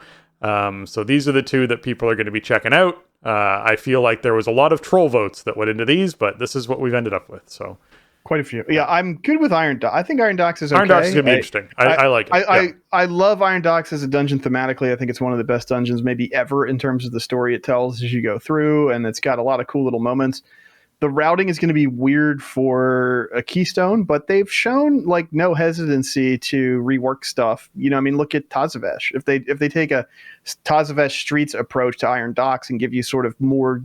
So these are the two that people are going to be checking out. I feel like there was a lot of troll votes that went into these, but this is what we've ended up with. So quite a few. Yeah, I'm good with Iron Docks. I think Iron Docks is okay. Iron Docks is going to be interesting. I like it. I love Iron Docks as a dungeon thematically. I think it's one of the best dungeons maybe ever in terms of the story it tells as you go through, and it's got a lot of cool little moments. the routing is going to be weird for a Keystone, but they've shown like no hesitancy to rework stuff. I mean, look at Tazavesh. If they take a Tazavesh Streets approach to Iron Docks and give you sort of more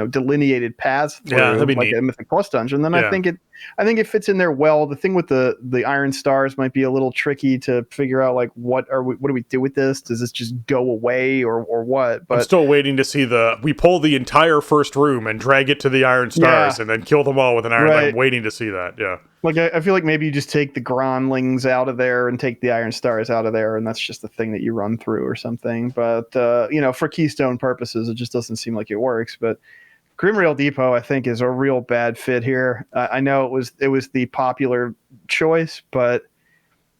delineated paths through that'd be like neat. a Mythic Plus dungeon, then I think it fits in there well. The thing with the Iron Stars might be a little tricky to figure out, like what do we do with this? Does this just go away or what? But I'm still waiting to see we pull the entire first room and drag it to the Iron Stars and then kill them all with an iron. Right. I'm waiting to see that. Yeah. Like I feel like maybe you just take the Gronlings out of there and take the Iron Stars out of there, and that's just the thing that you run through or something. But for Keystone purposes, it just doesn't seem like it works. But Grimrail Depot, I think, is a real bad fit here. I know it was the popular choice, but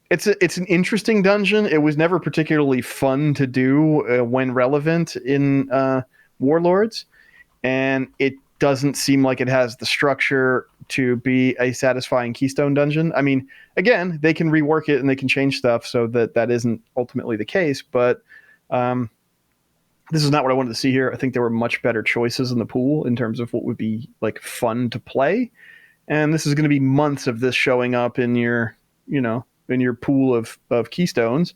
it's an interesting dungeon. It was never particularly fun to do when relevant in Warlords, and it doesn't seem like it has the structure to be a satisfying Keystone dungeon. I mean, again, they can rework it and they can change stuff so that isn't ultimately the case, but this is not what I wanted to see here. I think there were much better choices in the pool in terms of what would be like fun to play. And this is going to be months of this showing up in your pool of Keystones.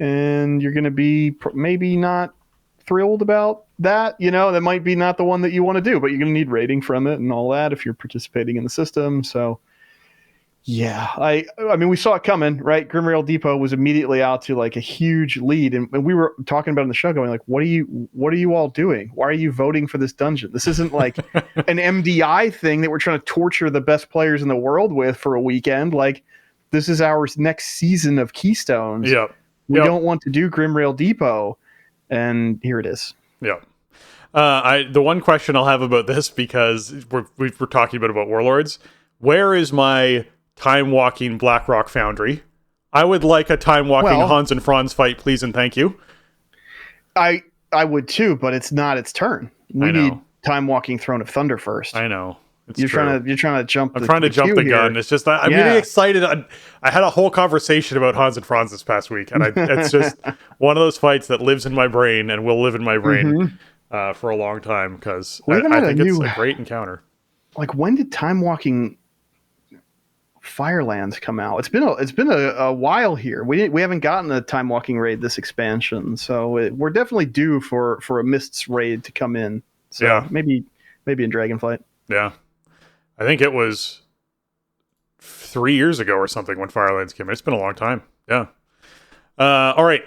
And you're going to be maybe not thrilled about that. That might be not the one that you want to do, but you're going to need rating from it and all that if you're participating in the system. So yeah, I mean, we saw it coming, right? Grimrail Depot was immediately out to like a huge lead, and we were talking about it in the show, going like, what are you all doing? Why are you voting for this dungeon? This isn't like an MDI thing that we're trying to torture the best players in the world with for a weekend. Like, this is our next season of Keystones. We don't want to do Grimrail Depot, and here it is. Yeah. The one question I'll have about this, because we're talking about Warlords, where is my time walking Blackrock Foundry? I would like a time walking Hans and Franz fight, please and thank you. I would too, but it's not its turn. We need time walking Throne of Thunder first. I know. You're trying to jump. I'm trying to jump the gun. It's just I'm really excited. I had a whole conversation about Hans and Franz this past week, and it's just one of those fights that lives in my brain and will live in my brain for a long time, because I think it's a great encounter. Like, when did time walking Firelands come out? It's been a while here. We haven't gotten a time walking raid this expansion, so we're definitely due for a Mists raid to come in. So maybe in Dragonflight. Yeah, I think it was 3 years ago or something when Firelands came in. It's been a long time. Yeah. All right.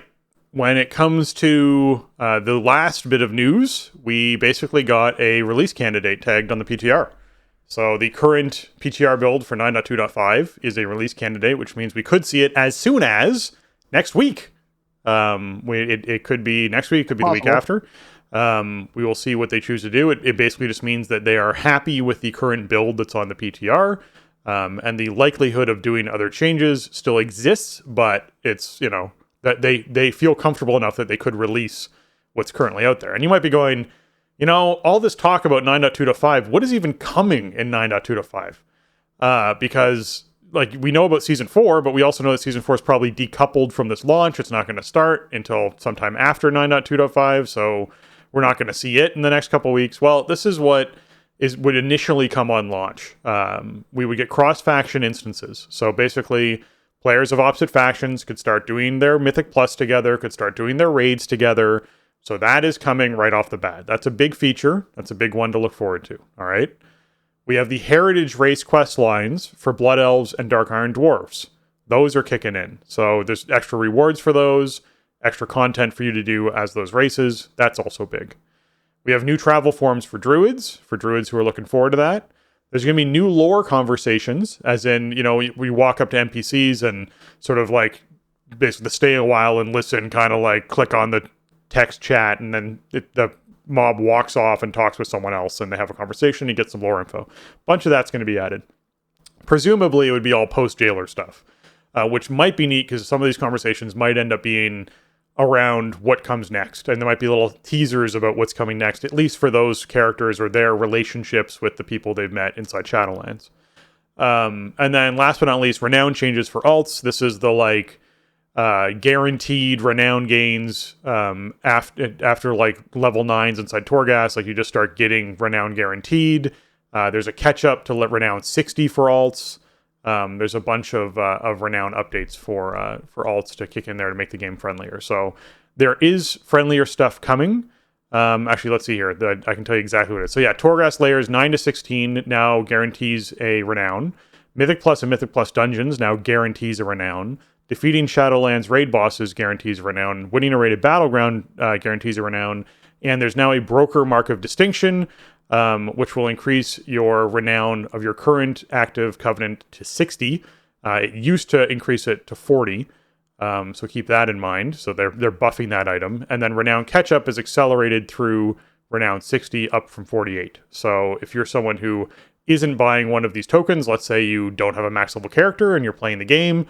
When it comes to the last bit of news, we basically got a release candidate tagged on the PTR. So the current PTR build for 9.2.5 is a release candidate, which means we could see it as soon as next week. It could be next week, it could be the week after. We will see what they choose to do. It basically just means that they are happy with the current build that's on the PTR, and the likelihood of doing other changes still exists, but it's, that they feel comfortable enough that they could release what's currently out there. And you might be going, all this talk about 9.2.5, what is even coming in 9.2.5? Because, like, we know about Season 4, but we also know that Season 4 is probably decoupled from this launch. It's not going to start until sometime after 9.2.5, so we're not going to see it in the next couple weeks. Well, this is what would initially come on launch. We would get cross-faction instances. So basically, players of opposite factions could start doing their Mythic Plus together, could start doing their raids together. So that is coming right off the bat. That's a big feature. That's a big one to look forward to. All right. We have the Heritage Race quest lines for Blood Elves and Dark Iron Dwarves. Those are kicking in. So there's extra rewards for those, extra content for you to do as those races. That's also big. We have new travel forms for Druids who are looking forward to that. There's going to be new lore conversations, as in, we walk up to NPCs and sort of like basically stay a while and listen, kind of like click on the text chat, and then the mob walks off and talks with someone else, and they have a conversation. You get some lore info. A bunch of that's going to be added. Presumably, it would be all post-jailer stuff, which might be neat, because some of these conversations might end up being around what comes next, and there might be little teasers about what's coming next, at least for those characters or their relationships with the people they've met inside Shadowlands. And then, last but not least, Renown changes for alts. This is the guaranteed Renown gains after like level 9s inside Torghast. Like, you just start getting Renown guaranteed. There's a catch-up to Renown 60 for alts. There's a bunch of Renown updates for alts to kick in there to make the game friendlier. So there is friendlier stuff coming. Actually, let's see here. I can tell you exactly what it is. So yeah, Torghast layers 9 to 16 now guarantees a Renown. Mythic Plus and Mythic Plus dungeons now guarantees a Renown. Defeating Shadowlands raid bosses guarantees a Renown. Winning a rated battleground guarantees a Renown. And there's now a Broker Mark of Distinction, which will increase your Renown of your current active Covenant to 60. It used to increase it to 40. So keep that in mind. So they're buffing that item. And then Renown Catch-Up is accelerated through Renown 60 up from 48. So if you're someone who isn't buying one of these tokens, let's say you don't have a max level character and you're playing the game,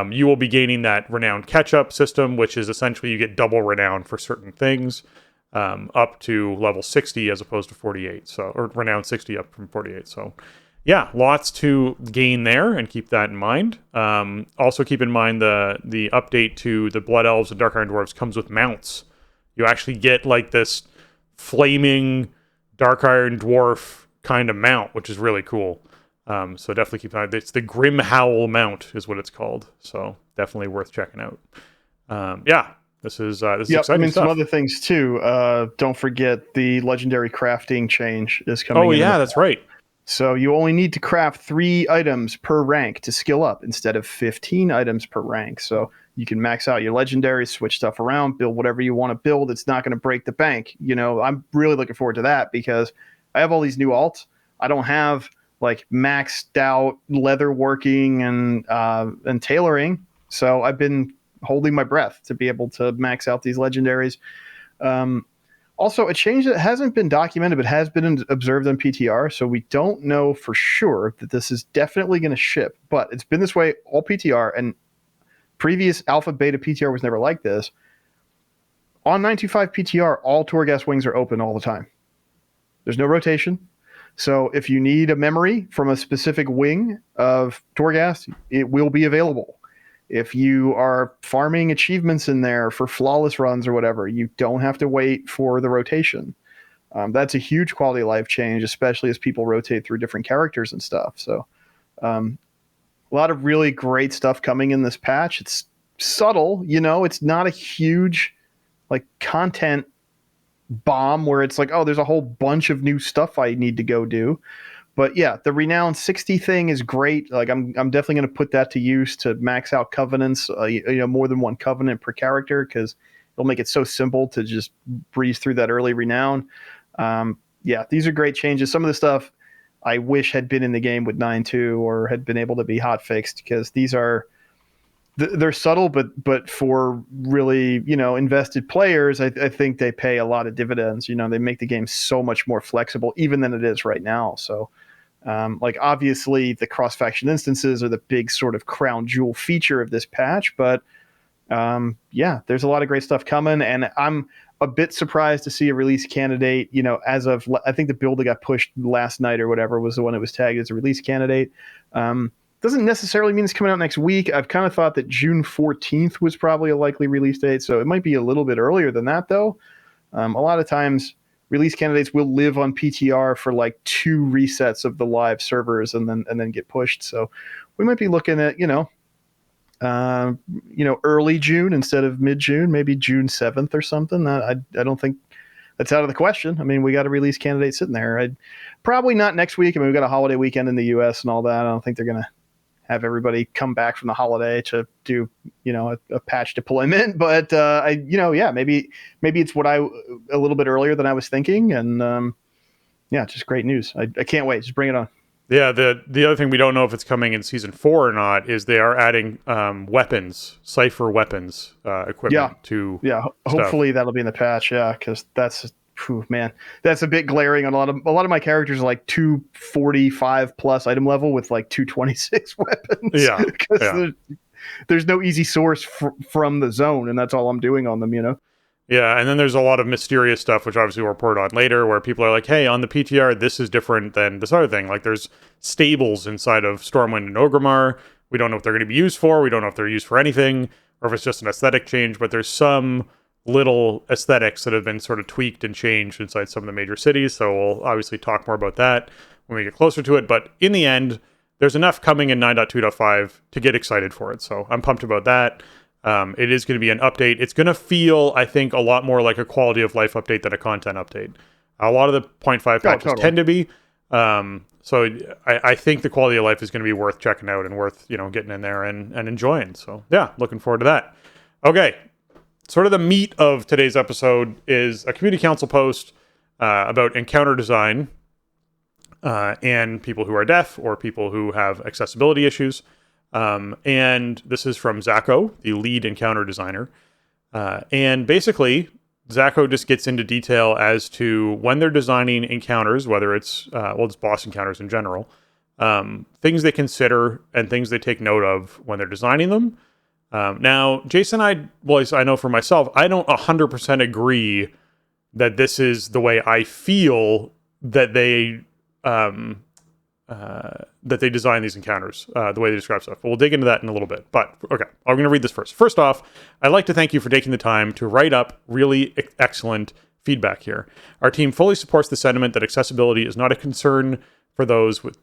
you will be gaining that Renown Catch-Up system, which is essentially you get double Renown for certain things, up to level 60 as opposed to 48. So, or Renown 60 up from 48. So yeah, lots to gain there, and keep that in mind. Also keep in mind the update to the Blood Elves and Dark Iron Dwarves comes with mounts. You actually get like this flaming Dark Iron Dwarf kind of mount, which is really cool. So definitely keep in mind. It's the Grim Howl mount is what it's called. So definitely worth checking out. Yeah, this is exciting stuff. Some other things too. Don't forget the legendary crafting change is coming. Oh yeah, that's right. So you only need to craft 3 items per rank to skill up instead of 15 items per rank. So you can max out your legendaries, switch stuff around, build whatever you want to build. It's not going to break the bank. You know, I'm really looking forward to that because I have all these new alts. I don't have like maxed out leather working and tailoring. So I've been holding my breath to be able to max out these legendaries. Also, a change that hasn't been documented but has been observed on PTR, so we don't know for sure that this is definitely going to ship. But it's been this way all PTR, and previous alpha beta PTR was never like this. On 925 PTR, all Torghast wings are open all the time. There's no rotation. So if you need a memory from a specific wing of Torghast, it will be available. If you are farming achievements in there for flawless runs or whatever, you don't have to wait for the rotation. That's a huge quality of life change, especially as people rotate through different characters and stuff. So a lot of really great stuff coming in this patch. It's subtle, you know, it's not a huge like content bomb where it's like, oh, there's a whole bunch of new stuff I need to go do. But yeah, the Renown 60 thing is great. Like I'm definitely going to put that to use to max out covenants, more than one covenant per character, because it'll make it so simple to just breeze through that early Renown. Yeah, these are great changes. Some of the stuff I wish had been in the game with 9.2 or had been able to be hot fixed, because these are they're subtle, but for really, invested players, I think they pay a lot of dividends. They make the game so much more flexible even than it is right now. So obviously the cross-faction instances are the big sort of crown jewel feature of this patch, but yeah, there's a lot of great stuff coming, and I'm a bit surprised to see a release candidate, as of, I think the build that got pushed last night or whatever was the one that was tagged as a release candidate. Doesn't necessarily mean it's coming out next week. I've kind of thought that June 14th was probably a likely release date, so it might be a little bit earlier than that, though. A lot of times, release candidates will live on PTR for like 2 resets of the live servers and then get pushed. So we might be looking at, early June instead of mid-June, maybe June 7th or something. I don't think that's out of the question. I mean, we got a release candidate sitting there. Probably not next week. I mean, we've got a holiday weekend in the U.S. and all that. I don't think they're going to have everybody come back from the holiday to do, a patch deployment. But, maybe it's a little bit earlier than I was thinking. And, just great news. I can't wait. Just bring it on. Yeah, the other thing we don't know if it's coming in Season 4 or not is they are adding weapons, Cypher weapons equipment to hopefully that'll be in the patch, because that's a bit glaring on a lot of my characters are like 245 plus item level with like 226 weapons. Yeah, because there's no easy source from the zone, and that's all I'm doing on them, Yeah, and then there's a lot of mysterious stuff, which obviously we'll report on later, where people are like, hey, on the PTR, this is different than this other thing. Like, there's stables inside of Stormwind and Orgrimmar. We don't know what they're going to be used for. We don't know if they're used for anything, or if it's just an aesthetic change, but there's some little aesthetics that have been sort of tweaked and changed inside some of the major cities, so we'll obviously talk more about that. when we get closer to it. But in the end, there's enough coming in 9.2.5 to get excited for it. So I'm pumped about that. It is going to be an update. It's going to feel, I think, a lot more like a quality of life update than a content update. A lot of the 0.5 patches tend to be. So I think the quality of life is going to be worth checking out and worth, getting in there and enjoying. So yeah, looking forward to that. Okay. Sort of the meat of today's episode is a community council post about encounter design and people who are deaf or people who have accessibility issues. And this is from Zacho, the lead encounter designer. And basically, Zacho just gets into detail as to when they're designing encounters, whether it's boss encounters in general, things they consider and things they take note of when they're designing them. Now, Jason, I know for myself, I don't 100% agree that this is the way I feel that they design these encounters, the way they describe stuff. But we'll dig into that in a little bit. But, okay, I'm going to read this first. First off, I'd like to thank you for taking the time to write up really excellent feedback here. Our team fully supports the sentiment that accessibility is not a concern for those with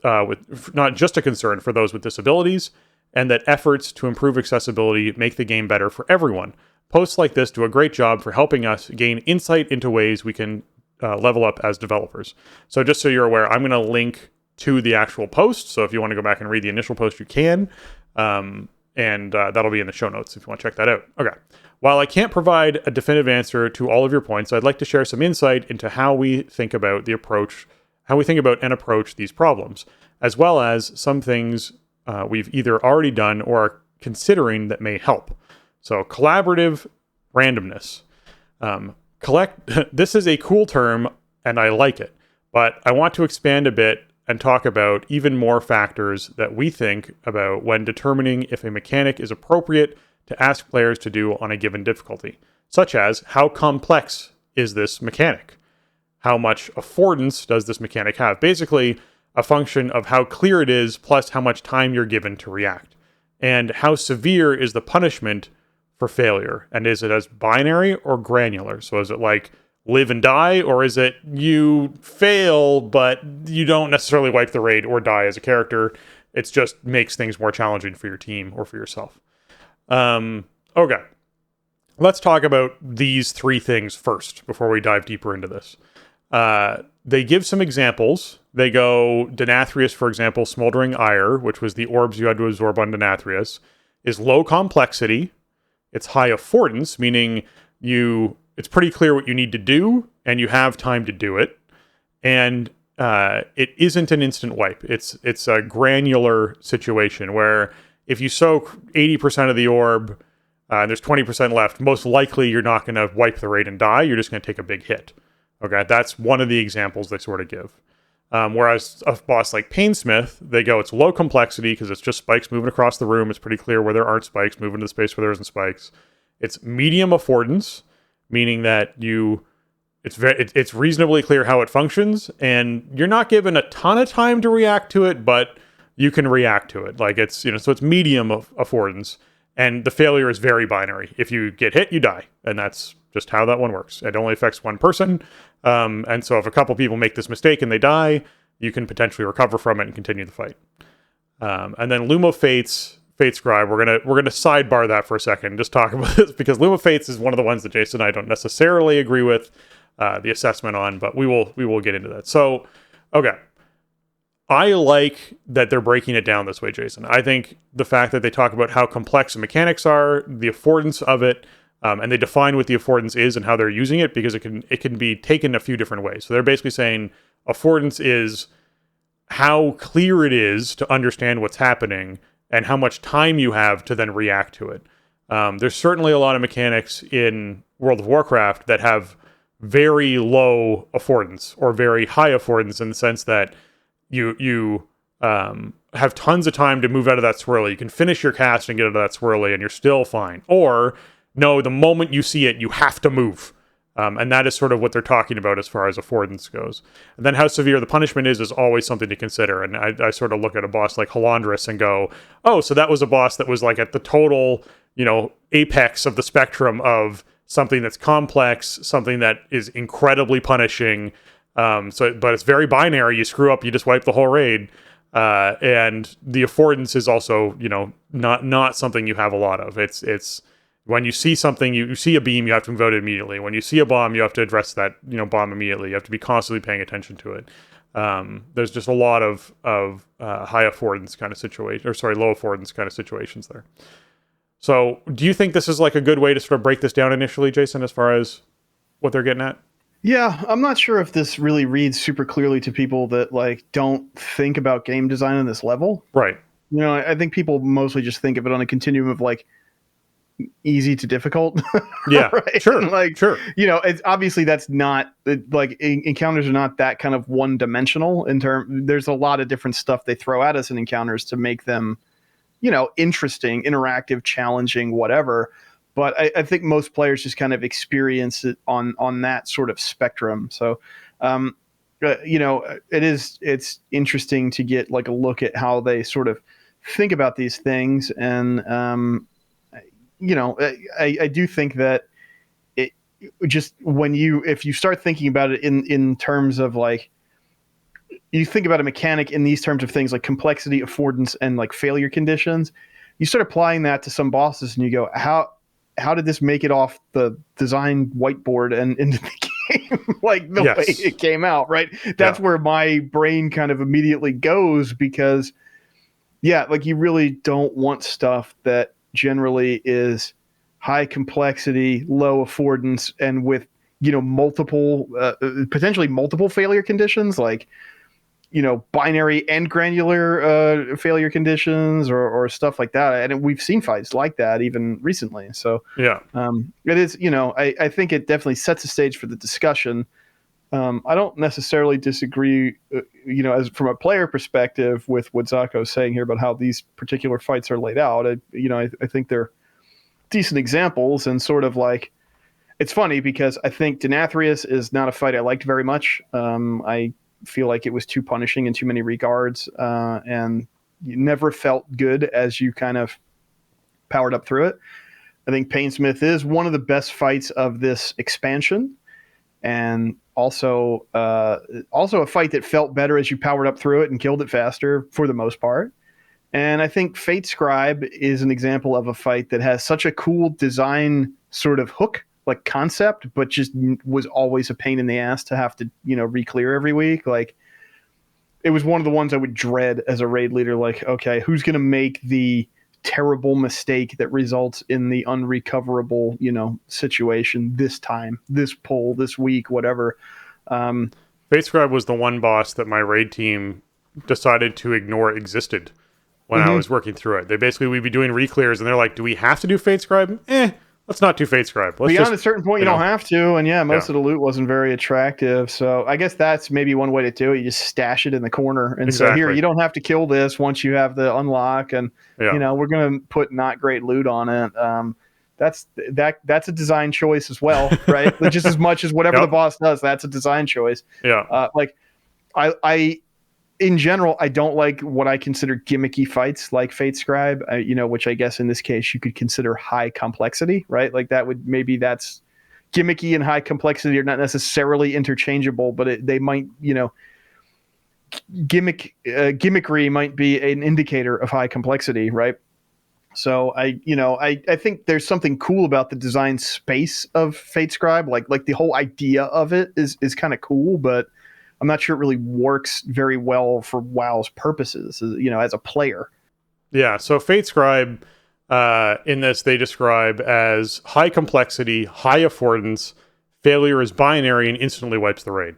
not just a concern for those with disabilities, and that efforts to improve accessibility make the game better for everyone. Posts like this do a great job for helping us gain insight into ways we can level up as developers. So just so you're aware, I'm going to link to the actual post. So if you want to go back and read the initial post, you can. And that'll be in the show notes if you want to check that out. Okay. While I can't provide a definitive answer to all of your points, I'd like to share some insight into how we think about and approach these problems, as well as some things we've either already done or are considering that may help. So collaborative randomness. This is a cool term and I like it, but I want to expand a bit and talk about even more factors that we think about when determining if a mechanic is appropriate to ask players to do on a given difficulty, such as how complex is this mechanic? How much affordance does this mechanic have? Basically, a function of how clear it is plus how much time you're given to react. And how severe is the punishment for failure? And is it as binary or granular? So is it like live and die, or is it you fail, but you don't necessarily wipe the raid or die as a character? It just makes things more challenging for your team or for yourself. Okay. Let's talk about these three things first before we dive deeper into this. They give some examples. They go, Denathrius, for example, Smoldering Ire, which was the orbs you had to absorb on Denathrius, is low complexity. It's high affordance, meaning it's pretty clear what you need to do, and you have time to do it. And it isn't an instant wipe. It's a granular situation where if you soak 80% of the orb, and there's 20% left, most likely you're not going to wipe the raid and die. You're just going to take a big hit. Okay, that's one of the examples they sort of give. Whereas a boss like Painsmith, they go, it's low complexity because it's just spikes moving across the room. It's pretty clear where there aren't spikes, moving to the space where there isn't spikes. It's medium affordance, meaning that it's reasonably clear how it functions, and you're not given a ton of time to react to it, but you can react to it. Like so it's medium affordance, and the failure is very binary. If you get hit, you die, and that's just how that one works. It only affects one person, and so if a couple people make this mistake and they die, you can potentially recover from it and continue the fight. And then Lumo Fates, Fate Scribe, we're gonna sidebar that for a second, just talk about this, because Lumo Fates is one of the ones that Jason and I don't necessarily agree with the assessment on, but we will get into that. So, okay. I like that they're breaking it down this way, Jason. I think the fact that they talk about how complex the mechanics are, the affordance of it, and they define what the affordance is and how they're using it, because it can be taken a few different ways. So they're basically saying affordance is how clear it is to understand what's happening and how much time you have to then react to it. There's certainly a lot of mechanics in World of Warcraft that have very low affordance or very high affordance, in the sense that you have tons of time to move out of that swirly. You can finish your cast and get out of that swirly and you're still fine. Or, no, the moment you see it, you have to move. And that is sort of what they're talking about as far as affordance goes. And then how severe the punishment is always something to consider. And I sort of look at a boss like Halandris and go, oh, so that was a boss that was like at the total, apex of the spectrum of something that's complex, something that is incredibly punishing, But it's very binary. You screw up, you just wipe the whole raid. And the affordance is also, not something you have a lot of. It's when you see something, you see a beam, you have to move it immediately. When you see a bomb, you have to address that, bomb immediately. You have to be constantly paying attention to it. There's just a lot of high affordance kind of situation, low affordance kind of situations there. So do you think this is like a good way to sort of break this down initially, Jason, as far as what they're getting at? Yeah, I'm not sure if this really reads super clearly to people that like don't think about game design on this level. Right. I think people mostly just think of it on a continuum of like easy to difficult. Yeah, right? Sure. Sure. It's obviously that's not like encounters are not that kind of one dimensional there's a lot of different stuff they throw at us in encounters to make them, interesting, interactive, challenging, whatever. But I think most players just kind of experience it on that sort of spectrum. So, it's interesting to get like a look at how they sort of think about these things. And, I do think that it just if you start thinking about it in terms of like, you think about a mechanic in these terms of things like complexity, affordance, and like failure conditions, you start applying that to some bosses and you go, how did this make it off the design whiteboard and into the game like the way it came out, right? That's where my brain kind of immediately goes because, like you really don't want stuff that generally is high complexity, low affordance, and with, multiple, potentially multiple failure conditions like, binary and granular failure conditions or stuff like that. And we've seen fights like that even recently. So it is, I think it definitely sets a stage for the discussion. I don't necessarily disagree, as from a player perspective with what Zako's saying here about how these particular fights are laid out. I think they're decent examples and sort of like, it's funny because I think Denathrius is not a fight I liked very much. I feel like it was too punishing in too many regards, and you never felt good as you kind of powered up through it. I think Painsmith is one of the best fights of this expansion, and also a fight that felt better as you powered up through it and killed it faster for the most part. And I think Fate Scribe is an example of a fight that has such a cool design sort of hook, like concept, but just was always a pain in the ass to have to, re-clear every week. Like it was one of the ones I would dread as a raid leader. Like, okay, who's going to make the terrible mistake that results in the unrecoverable, situation this time, this pull, this week, whatever. Fate Scribe was the one boss that my raid team decided to ignore existed when I was working through it. We'd be doing re-clears and they're like, do we have to do Fate Scribe? Let's not do Fate Scribe. Beyond a certain point, you don't have to. And most of the loot wasn't very attractive. So I guess that's maybe one way to do it. You just stash it in the corner and say, here, you don't have to kill this once you have the unlock. And, we're going to put not great loot on it. That's a design choice as well, right? Just as much as whatever the boss does, that's a design choice. Yeah. I in general, I don't like what I consider gimmicky fights like Fate Scribe, which I guess in this case you could consider high complexity, right? Like that's gimmicky and high complexity are not necessarily interchangeable, but they might, gimmickry might be an indicator of high complexity, right? So I think there's something cool about the design space of Fate Scribe, like the whole idea of it is kind of cool, but I'm not sure it really works very well for WoW's purposes, as a player. Yeah, so Fate Scribe, in this, they describe as high complexity, high affordance, failure is binary, and instantly wipes the raid.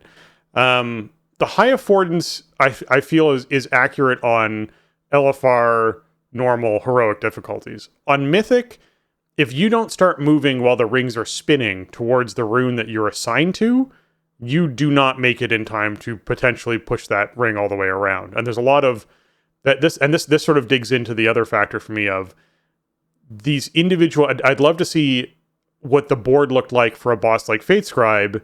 The high affordance, I feel, is accurate on LFR, normal, heroic difficulties. On Mythic, if you don't start moving while the rings are spinning towards the rune that you're assigned to, you do not make it in time to potentially push that ring all the way around. And there's a lot of that. This sort of digs into the other factor for me of these individual. I'd love to see what the board looked like for a boss like Fate Scribe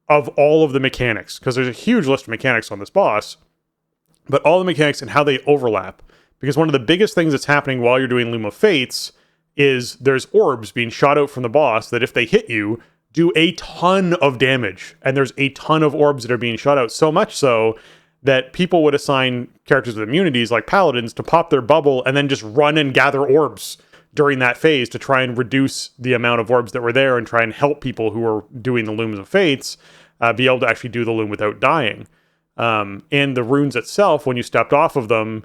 of all of the mechanics, because there's a huge list of mechanics on this boss, but all the mechanics and how they overlap. Because one of the biggest things that's happening while you're doing Loom of Fates is there's orbs being shot out from the boss that if they hit you, do a ton of damage, and there's a ton of orbs that are being shot out, so much so that people would assign characters with immunities like paladins to pop their bubble and then just run and gather orbs during that phase to try and reduce the amount of orbs that were there and try and help people who are doing the Looms of Fates be able to actually do the loom without dying. And the runes itself, when you stepped off of them,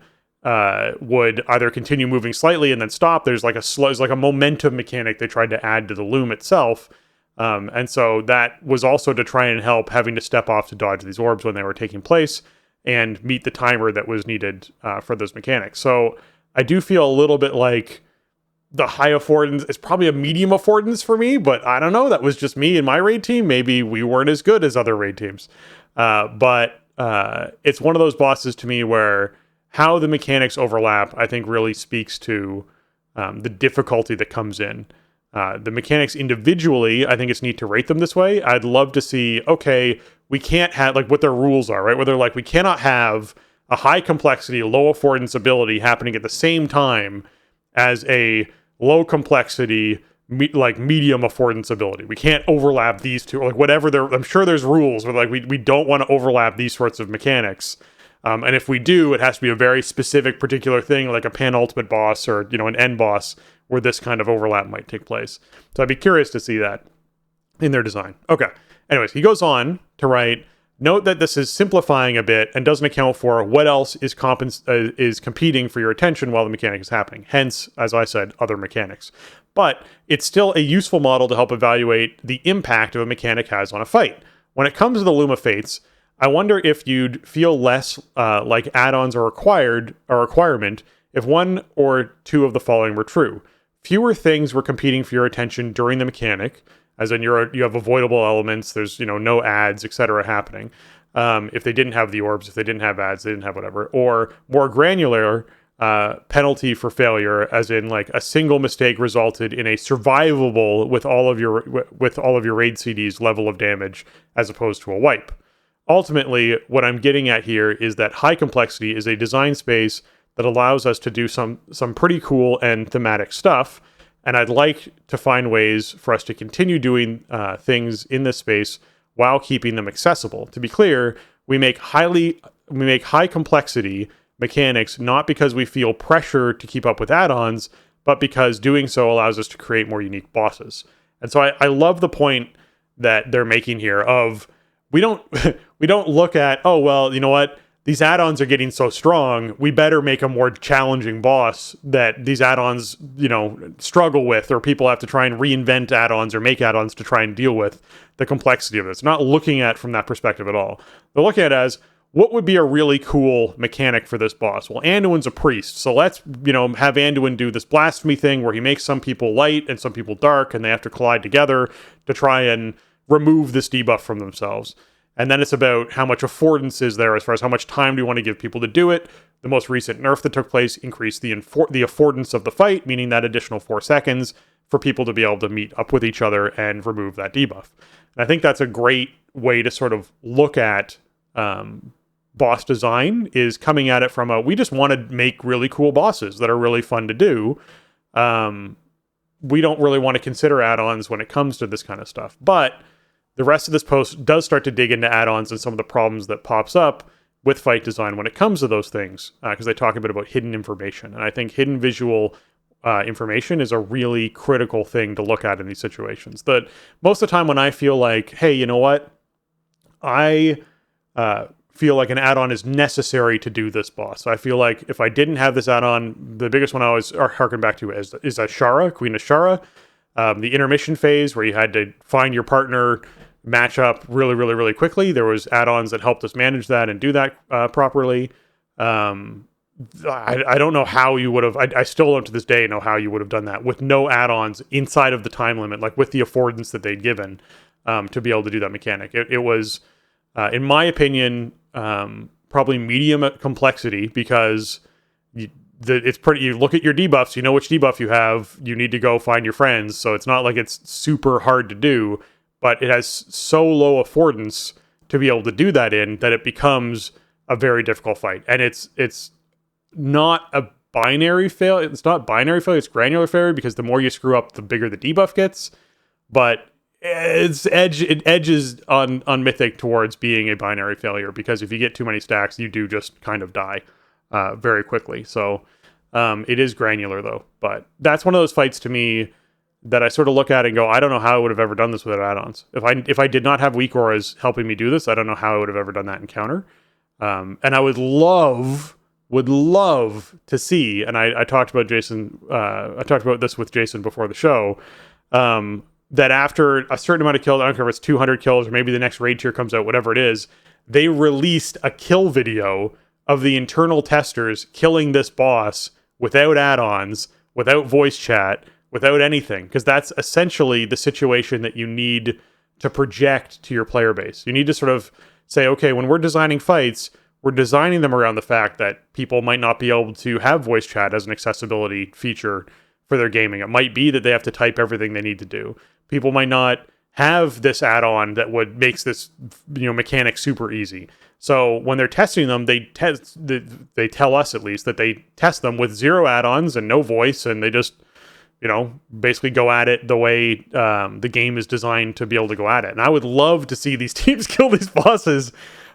would either continue moving slightly and then stop. There's like a momentum mechanic they tried to add to the loom itself. And so that was also to try and help having to step off to dodge these orbs when they were taking place and meet the timer that was needed for those mechanics. So I do feel a little bit like the high affordance is probably a medium affordance for me, but I don't know. That was just me and my raid team. Maybe we weren't as good as other raid teams. But it's one of those bosses to me where how the mechanics overlap, I think, really speaks to the difficulty that comes in. The mechanics individually, I think it's neat to rate them this way. I'd love to see, okay, we can't have, like, what their rules are, right? Where they're like, we cannot have a high complexity, low affordance ability happening at the same time as a low complexity, medium affordance ability. We can't overlap these two, or like whatever. I'm sure there's rules where like we don't want to overlap these sorts of mechanics. And if we do, it has to be a very specific particular thing, like a pan-ultimate boss or, an end boss where this kind of overlap might take place. So I'd be curious to see that in their design. Okay. Anyways, he goes on to write, note that this is simplifying a bit and doesn't account for what else is competing for your attention while the mechanic is happening. Hence, as I said, other mechanics. But it's still a useful model to help evaluate the impact of a mechanic has on a fight. When it comes to the Loom of Fates, I wonder if you'd feel less like add-ons are a requirement if one or two of the following were true. Fewer things were competing for your attention during the mechanic, as in you have avoidable elements, there's no ads, etc. happening. If they didn't have the orbs, if they didn't have ads, they didn't have whatever. Or more granular penalty for failure, as in like a single mistake resulted in a survivable with all of your raid CDs level of damage, as opposed to a wipe. Ultimately, what I'm getting at here is that high complexity is a design space that allows us to do some pretty cool and thematic stuff. And I'd like to find ways for us to continue doing things in this space while keeping them accessible. To be clear, we make high complexity mechanics not because we feel pressure to keep up with add-ons, but because doing so allows us to create more unique bosses. And so I love the point that they're making here of we don't look at, oh, well, you know what? These add-ons are getting so strong, we better make a more challenging boss that these add-ons, struggle with, or people have to try and reinvent add-ons or make add-ons to try and deal with the complexity of this. Not looking at it from that perspective at all. They're looking at it as, what would be a really cool mechanic for this boss? Well, Anduin's a priest, so let's, have Anduin do this blasphemy thing where he makes some people light and some people dark, and they have to collide together to try and remove this debuff from themselves. And then it's about how much affordance is there as far as how much time do you want to give people to do it. The most recent nerf that took place increased the affordance of the fight, meaning that additional 4 seconds for people to be able to meet up with each other and remove that debuff. And I think that's a great way to sort of look at boss design, is coming at it from we just want to make really cool bosses that are really fun to do. We don't really want to consider add-ons when it comes to this kind of stuff. But the rest of this post does start to dig into add-ons and some of the problems that pops up with fight design when it comes to those things, because they talk a bit about hidden information. And I think hidden visual information is a really critical thing to look at in these situations. That most of the time when I feel like, hey, you know what? I feel like an add-on is necessary to do this boss. I feel like if I didn't have this add-on, the biggest one I always harken back to is Ashara, Queen Ashara. The intermission phase where you had to find your partner, match up really, really, really quickly. There was add-ons that helped us manage that and do that properly. I don't know how you would have, I still don't to this day know how you would have done that with no add-ons inside of the time limit, like with the affordance that they'd given to be able to do that mechanic. It was, in my opinion, probably medium complexity, because it's pretty, you look at your debuffs, you know which debuff you have, you need to go find your friends. So it's not like it's super hard to do, but it has so low affordance to be able to do that in that it becomes a very difficult fight. And it's not a binary fail. It's not binary failure, it's granular failure, because the more you screw up, the bigger the debuff gets. But it edges on Mythic towards being a binary failure, because if you get too many stacks, you do just kind of die very quickly. So it is granular though, but that's one of those fights to me that I sort of look at and go, I don't know how I would have ever done this without add-ons. If I did not have weak auras helping me do this, I don't know how I would have ever done that encounter. And I would love to see, and I talked about Jason, I talked about this with Jason before the show, that after a certain amount of kills, I don't care if it's 200 kills or maybe the next raid tier comes out, whatever it is, they released a kill video of the internal testers killing this boss without add-ons, without voice chat, without anything, because that's essentially the situation that you need to project to your player base. You need to sort of say, okay, when we're designing fights, we're designing them around the fact that people might not be able to have voice chat as an accessibility feature for their gaming. It might be that they have to type everything they need to do. People might not have this add-on that would makes this mechanic super easy. So when they're testing them, they tell us at least that they test them with 0 add-ons and no voice, and they just basically go at it the way the game is designed to be able to go at it. And I would love to see these teams kill these bosses,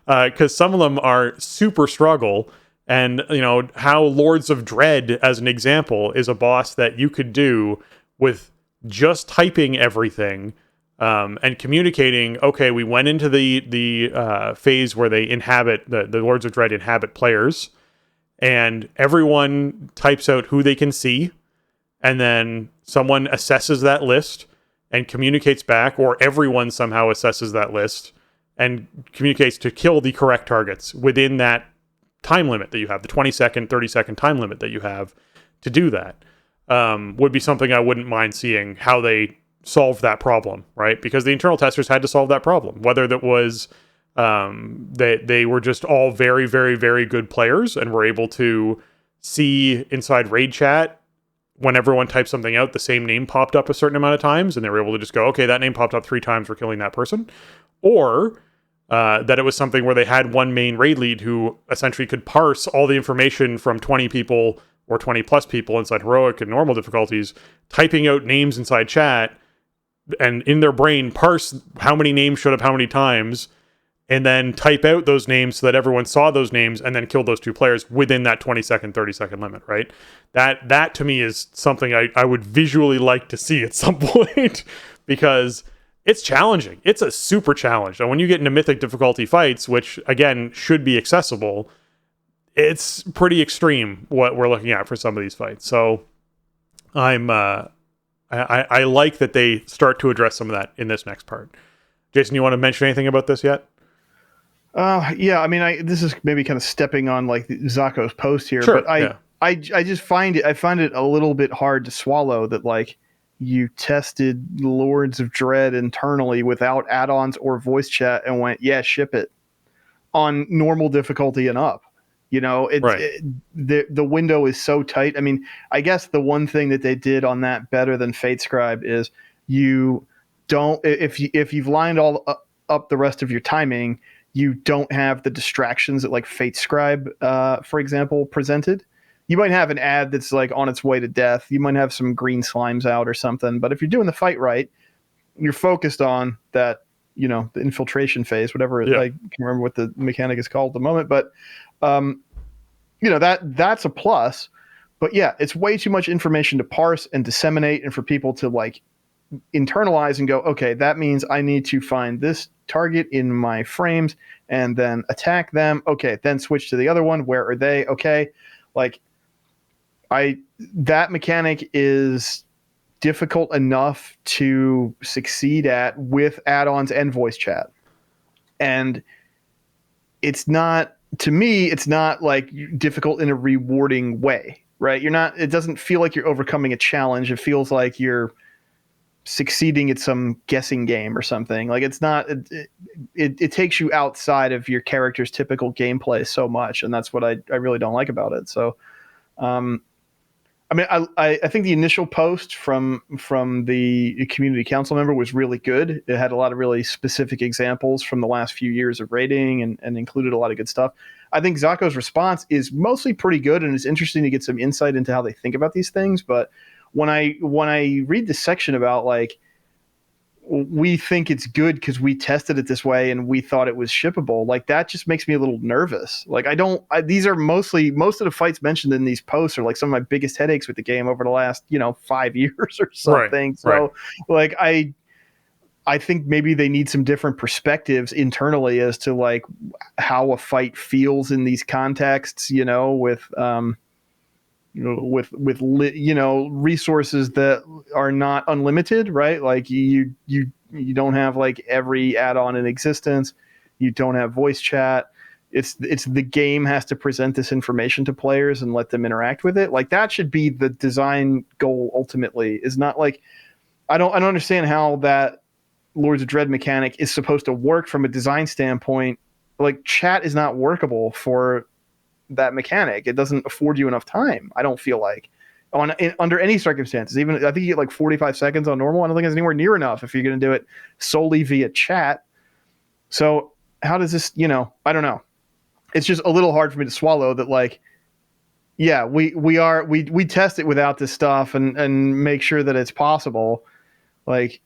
because some of them are super struggle. And, how Lords of Dread, as an example, is a boss that you could do with just typing everything and communicating, okay, we went into the phase where they inhabit, the Lords of Dread inhabit players, and everyone types out who they can see, and then someone assesses that list and communicates back, or everyone somehow assesses that list and communicates to kill the correct targets within that time limit that you have, the 20-second, 30-second time limit that you have to do that. Would be something I wouldn't mind seeing how they solved that problem, right? Because the internal testers had to solve that problem, whether that was they were just all very, very, very good players and were able to see inside raid chat when everyone typed something out, the same name popped up a certain amount of times, and they were able to just go, okay, that name popped up 3 times, we're killing that person. Or that it was something where they had one main raid lead who essentially could parse all the information from 20 people or 20 plus people inside heroic and normal difficulties, typing out names inside chat, and in their brain parse how many names showed up how many times, and then type out those names so that everyone saw those names, and then kill those 2 players within that 20-second, 30-second limit, right? That to me is something I would visually like to see at some point, because it's challenging. It's a super challenge. And when you get into Mythic difficulty fights, which, again, should be accessible, it's pretty extreme what we're looking at for some of these fights. So I like that they start to address some of that in this next part. Jason, you want to mention anything about this yet? Yeah, I mean, this is maybe kind of stepping on like Zako's post here, sure, but I just find it a little bit hard to swallow that like you tested Lords of Dread internally without add-ons or voice chat and went, yeah, ship it on normal difficulty and up. The window is so tight. I mean, I guess the one thing that they did on that better than Fate Scribe is you don't, if you've lined all up the rest of your timing, you don't have the distractions that like Fate Scribe, for example, presented. You might have an ad that's like on its way to death. You might have some green slimes out or something. But if you're doing the fight right, you're focused on that, the infiltration phase, whatever. I can't remember what the mechanic is called at the moment. But, that's a plus. But yeah, it's way too much information to parse and disseminate, and for people to like internalize and go, okay, that means I need to find this target in my frames and then attack them. Okay, then switch to the other one. Where are they? Okay, like that mechanic is difficult enough to succeed at with add-ons and voice chat. And it's not, to me, it's not like difficult in a rewarding way, right? It doesn't feel like you're overcoming a challenge. It feels like you're succeeding at some guessing game or something. Like it's not, it takes you outside of your character's typical gameplay so much. And that's what I really don't like about it. So, I mean, I think the initial post from the community council member was really good. It had a lot of really specific examples from the last few years of rating and included a lot of good stuff. I think Zako's response is mostly pretty good, and it's interesting to get some insight into how they think about these things. But when I read the section about like we think it's good because we tested it this way and we thought it was shippable. Like, that just makes me a little nervous. Like, these are most of the fights mentioned in these posts are like some of my biggest headaches with the game over the last, 5 years or something. Right, so like, I think maybe they need some different perspectives internally as to like how a fight feels in these contexts, with resources that are not unlimited, right? Like you don't have like every add-on in existence. You don't have voice chat. It's the game has to present this information to players and let them interact with it. Like, that should be the design goal ultimately. Is not like, I don't understand how that Lords of Dread mechanic is supposed to work from a design standpoint. Like, chat is not workable for that mechanic. It doesn't afford you enough time, I don't feel like, under any circumstances. Even I think you get like 45 seconds on normal. I don't think it's anywhere near enough if you're going to do it solely via chat. So how does this, I don't know. It's just a little hard for me to swallow that, like, yeah, we test it without this stuff and make sure that it's possible. Like,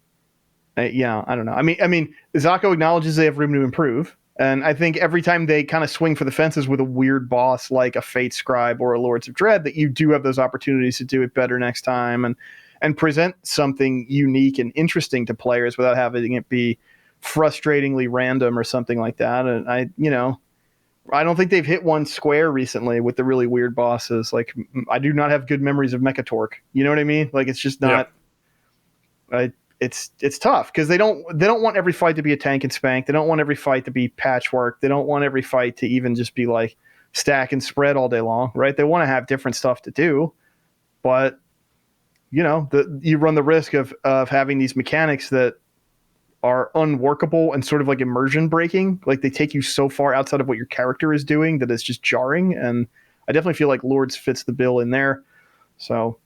I don't know. I mean, Zako acknowledges they have room to improve. And I think every time they kind of swing for the fences with a weird boss like a Fate Scribe or a Lords of Dread, that you do have those opportunities to do it better next time and present something unique and interesting to players without having it be frustratingly random or something like that. And I don't think they've hit one square recently with the really weird bosses. Like, I do not have good memories of Mechatork. You know what I mean? Like, it's just not. Yeah. It's tough because they don't want every fight to be a tank and spank. They don't want every fight to be patchwork. They don't want every fight to even just be like stack and spread all day long, right? They want to have different stuff to do, but you run the risk of having these mechanics that are unworkable and sort of like immersion breaking. Like, they take you so far outside of what your character is doing that it's just jarring. And I definitely feel like Lords fits the bill in there. So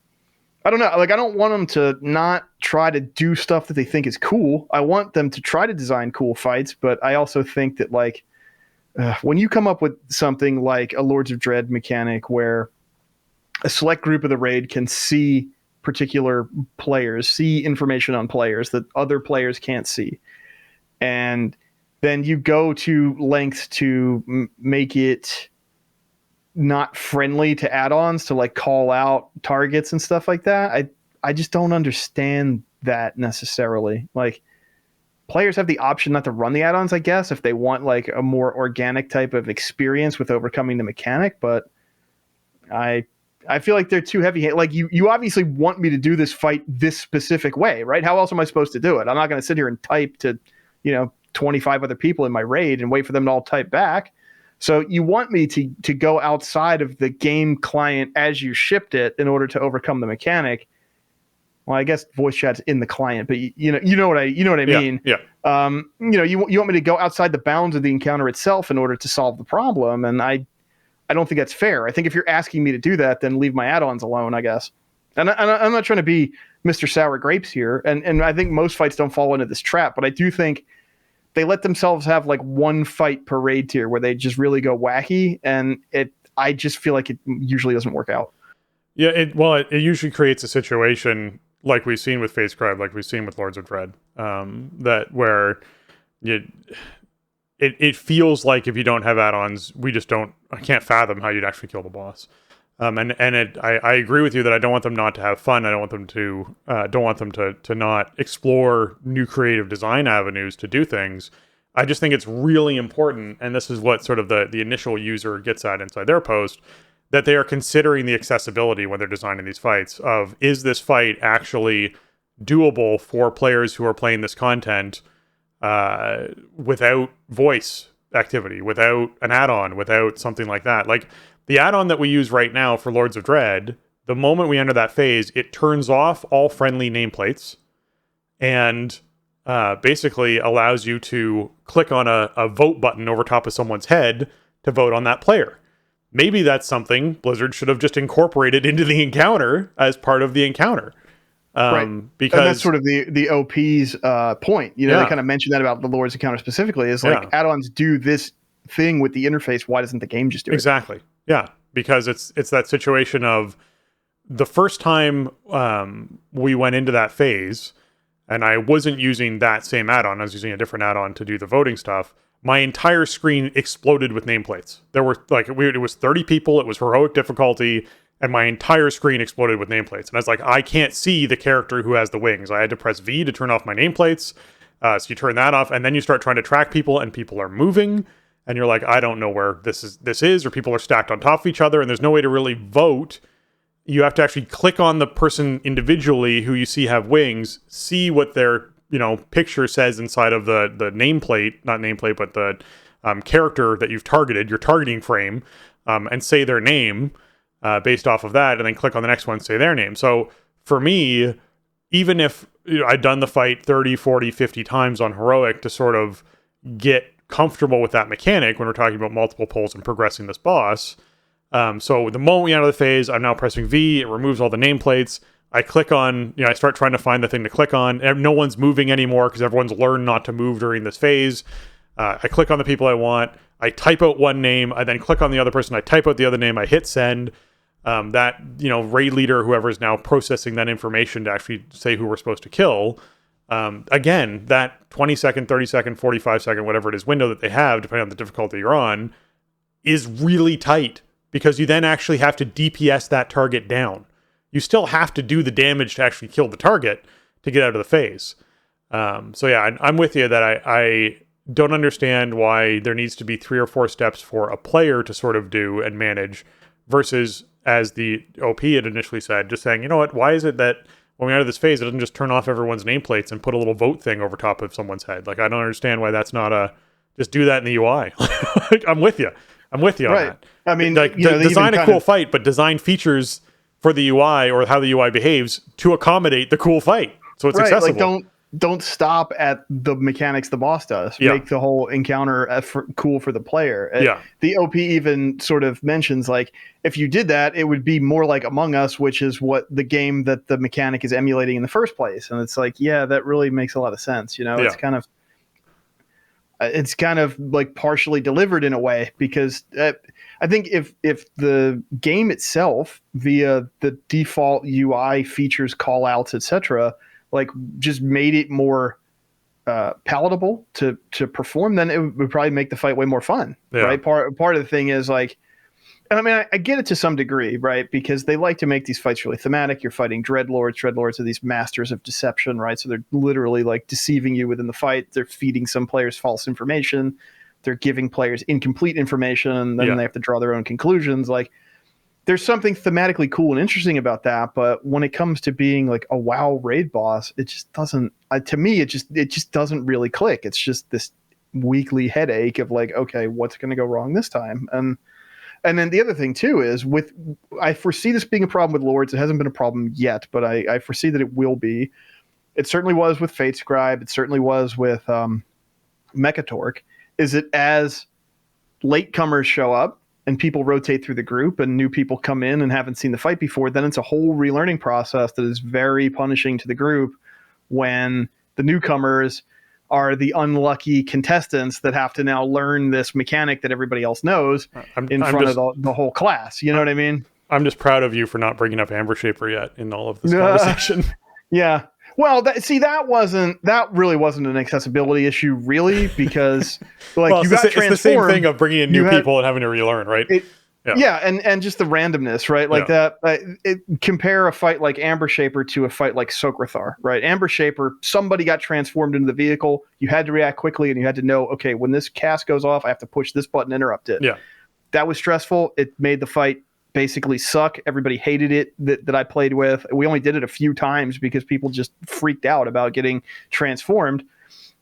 I don't know. Like, I don't want them to not try to do stuff that they think is cool. I want them to try to design cool fights, but I also think that, like, when you come up with something like a Lords of Dread mechanic where a select group of the raid can see particular players, see information on players that other players can't see, and then you go to lengths to make it not friendly to add-ons to like call out targets and stuff like that. I just don't understand that necessarily. Like, players have the option not to run the add-ons, I guess, if they want like a more organic type of experience with overcoming the mechanic, but I feel like they're too heavy. Like, you obviously want me to do this fight this specific way, right? How else am I supposed to do it? I'm not going to sit here and type to, 25 other people in my raid and wait for them to all type back. So you want me to go outside of the game client as you shipped it in order to overcome the mechanic. Well, I guess voice chat's in the client, but you know what I mean. Yeah. You want me to go outside the bounds of the encounter itself in order to solve the problem, and I don't think that's fair. I think if you're asking me to do that, then leave my add-ons alone, I guess. And I'm not trying to be Mr. Sour Grapes here, and I think most fights don't fall into this trap, but I do think they let themselves have like one fight per raid tier where they just really go wacky, and I just feel like it usually doesn't work out. Yeah, it usually creates a situation like we've seen with Fate Scribe, like we've seen with Lords of Dread, that where it feels like if you don't have add-ons, I can't fathom how you'd actually kill the boss. I agree with you that I don't want them not to have fun. I don't want them to not explore new creative design avenues to do things. I just think it's really important, and this is what sort of the initial user gets at inside their post, that they are considering the accessibility when they're designing these fights of, is this fight actually doable for players who are playing this content without voice activity, without an add-on, without something like that. Like, the add-on that we use right now for Lords of Dread, the moment we enter that phase, it turns off all friendly nameplates and basically allows you to click on a vote button over top of someone's head to vote on that player. Maybe that's something Blizzard should have just incorporated into the encounter as part of the encounter. Right. Because and that's sort of the OP's point. They kind of mentioned that about the Lords encounter specifically, is like, add-ons do this thing with the interface. Why doesn't the game just do it? Exactly. Yeah, because it's that situation of the first time we went into that phase, and I wasn't using that same add-on. I was using a different add-on to do the voting stuff. My entire screen exploded with nameplates. There were it was 30 people. It was heroic difficulty, and my entire screen exploded with nameplates. And I was like, I can't see the character who has the wings. I had to press V to turn off my nameplates. So you turn that off, and then you start trying to track people, and people are moving, and you're like, I don't know where this is, or people are stacked on top of each other, and there's no way to really vote. You have to actually click on the person individually who you see have wings, see what their picture says inside of the nameplate, not nameplate, but the character that you've targeted, your targeting frame, and say their name based off of that, and then click on the next one, say their name. So for me, even if I'd done the fight 30, 40, 50 times on heroic to sort of get comfortable with that mechanic when we're talking about multiple pulls and progressing this boss. So the moment we enter the phase, I'm now pressing V, it removes all the nameplates. I click on, I start trying to find the thing to click on. And no one's moving anymore because everyone's learned not to move during this phase. I click on the people I want. I type out one name. I then click on the other person. I type out the other name. I hit send. That, raid leader, whoever is now processing that information to actually say who we're supposed to kill. Again, that 20-second, 30-second, 45-second, whatever it is window that they have, depending on the difficulty you're on, is really tight because you then actually have to DPS that target down. You still have to do the damage to actually kill the target to get out of the phase. So yeah, I'm with you that I don't understand why there needs to be 3 or 4 steps for a player to sort of do and manage versus, as the OP had initially said, just saying, you know what, why is it that when we enter this phase, it doesn't just turn off everyone's nameplates and put a little vote thing over top of someone's head? Like, I don't understand why that's not just do that in the UI. I'm with you on that. I mean, design a cool fight, but design features for the UI or how the UI behaves to accommodate the cool fight, so it's accessible. Like don't stop at the mechanics the boss does. Yeah. Make the whole encounter cool for the player. Yeah. The OP even sort of mentions, like, if you did that, it would be more like Among Us, which is what the game that the mechanic is emulating in the first place. And it's like, yeah, that really makes a lot of sense. It's kind of like partially delivered in a way, because I think if the game itself, via the default UI features, call outs, etc., like just made it more palatable to perform, then it would probably make the fight way more fun. Yeah. Right. Part of the thing is, like, and I mean, I get it to some degree, right? Because they like to make these fights really thematic. You're fighting dreadlords. Dreadlords are these masters of deception, right? So they're literally like deceiving you within the fight. They're feeding some players false information. They're giving players incomplete information, and then they have to draw their own conclusions. Like, there's something thematically cool and interesting about that. But when it comes to being like a WoW raid boss, it just doesn't. To me, it just doesn't really click. It's just this weekly headache of like, okay, what's going to go wrong this time? And then the other thing too is, I foresee this being a problem with Lords. It hasn't been a problem yet, but I foresee that it will be. It certainly was with Fate Scribe. It certainly was with Mechatork. Is it as latecomers show up and people rotate through the group and new people come in and haven't seen the fight before, then it's a whole relearning process that is very punishing to the group when the newcomers are the unlucky contestants that have to now learn this mechanic that everybody else knows in front of the whole class. You know what I mean? I'm just proud of you for not bringing up Amber Shaper yet in all of this conversation. Yeah. Well, that really wasn't an accessibility issue, really, because like well, it's the same thing of bringing in new people and having to relearn, right? Yeah, and just the randomness, right? Like that. Compare a fight like Amber Shaper to a fight like Sokrathar, right? Amber Shaper, somebody got transformed into the vehicle. You had to react quickly, and you had to know, okay, when this cast goes off, I have to push this button, interrupt it. Yeah, that was stressful. It made the fight basically suck. Everybody hated it that I played with. We only did it a few times because people just freaked out about getting transformed.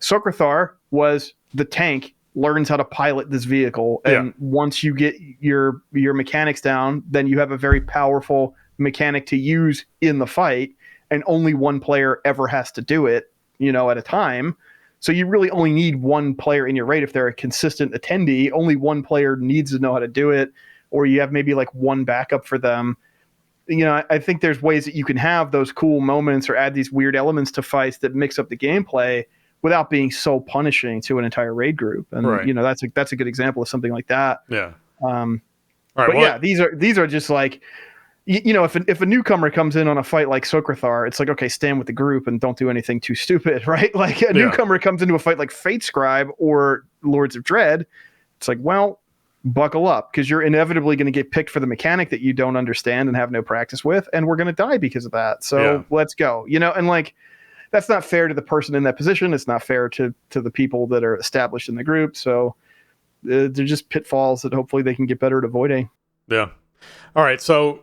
Sokrathar was the tank, learns how to pilot this vehicle, and once you get your mechanics down, then you have a very powerful mechanic to use in the fight, and only one player ever has to do it, at a time. So you really only need one player in your raid. If they're a consistent attendee, only one player needs to know how to do it, or you have maybe like one backup for them. I think there's ways that you can have those cool moments or add these weird elements to fights that mix up the gameplay without being so punishing to an entire raid group. And that's a good example of something like that. Yeah. These are just like, if a newcomer comes in on a fight like Sokrathar, it's like, okay, stand with the group and don't do anything too stupid, right? Like a newcomer comes into a fight like Fate Scribe or Lords of Dread, it's like, well, buckle up, because you're inevitably going to get picked for the mechanic that you don't understand and have no practice with, and we're going to die because of that. So let's go, and like, that's not fair to the person in that position. It's not fair to the people that are established in the group. So they're just pitfalls that hopefully they can get better at avoiding. Yeah. All right. So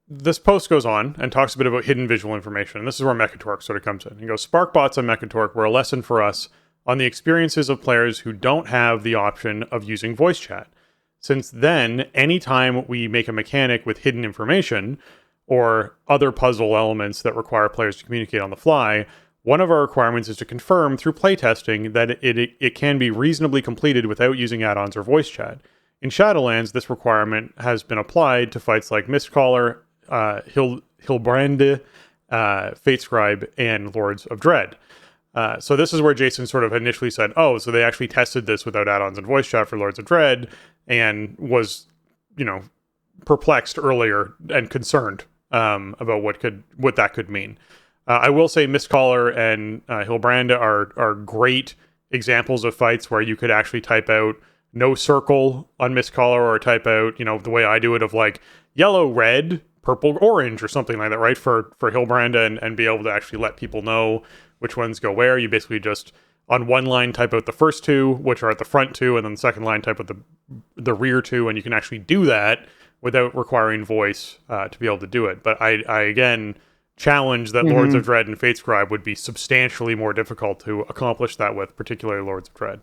this post goes on and talks a bit about hidden visual information. And this is where Mechatork sort of comes in. He goes, Spark bots on Mechatork were a lesson for us on the experiences of players who don't have the option of using voice chat. Since then, anytime we make a mechanic with hidden information or other puzzle elements that require players to communicate on the fly, one of our requirements is to confirm through playtesting that it can be reasonably completed without using add-ons or voice chat. In Shadowlands, this requirement has been applied to fights like Mistcaller, Hilbrande, Fate Scribe, and Lords of Dread. So this is where Jason sort of initially said, oh, so they actually tested this without add-ons and voice chat for Lords of Dread, and was, perplexed earlier and concerned about what that could mean. I will say Mistcaller and Hilbrande are great examples of fights where you could actually type out no circle on Mistcaller, or type out, the way I do it, of like yellow, red, purple, orange, or something like that, right? For Hilbrande, and be able to actually let people know which ones go where. You basically just, on one line, type out the first two, which are at the front two, and then the second line, type out the rear two, and you can actually do that without requiring voice to be able to do it. But I again challenge that Lords of Dread and Fate Scribe would be substantially more difficult to accomplish that with, particularly Lords of Dread.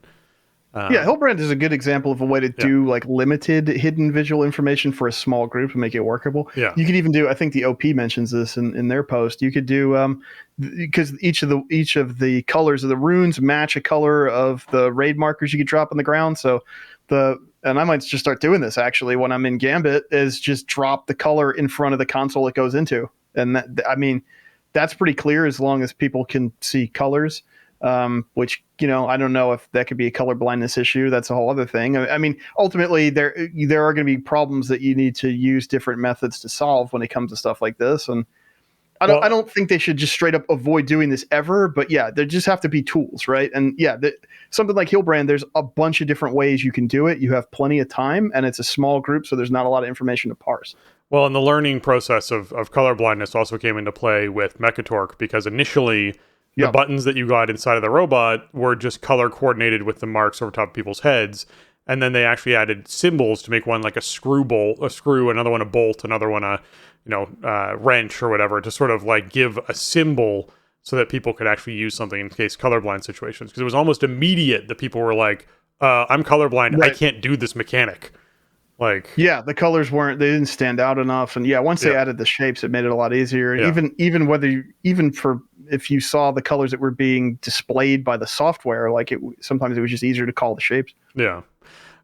Hilbrande is a good example of a way to do like limited hidden visual information for a small group and make it workable. Yeah. You could even do, I think the OP mentions this in their post, you could do, because each of the colors of the runes match a color of the raid markers you could drop on the ground. So and I might just start doing this actually when I'm in Gambit, is just drop the color in front of the console it goes into. And that's pretty clear as long as people can see colors. Which, I don't know if that could be a color blindness issue. That's a whole other thing. I mean, ultimately there are going to be problems that you need to use different methods to solve when it comes to stuff like this. And I don't think they should just straight up avoid doing this ever, but yeah, there just have to be tools, right? And yeah, something like Hilbrande, there's a bunch of different ways you can do it. You have plenty of time, and it's a small group, so there's not a lot of information to parse. Well, and the learning process of color blindness also came into play with Mechatork, because initially the buttons that you got inside of the robot were just color coordinated with the marks over top of people's heads. And then they actually added symbols to make one like a screw, another one a bolt, another one a wrench or whatever, to sort of like give a symbol so that people could actually use something in case colorblind situations. Because it was almost immediate that people were like, I'm colorblind, right. I can't do this mechanic. The colors they didn't stand out enough. And once they added the shapes, it made it a lot easier. And even for if you saw the colors that were being displayed by the software, sometimes it was just easier to call the shapes. Yeah.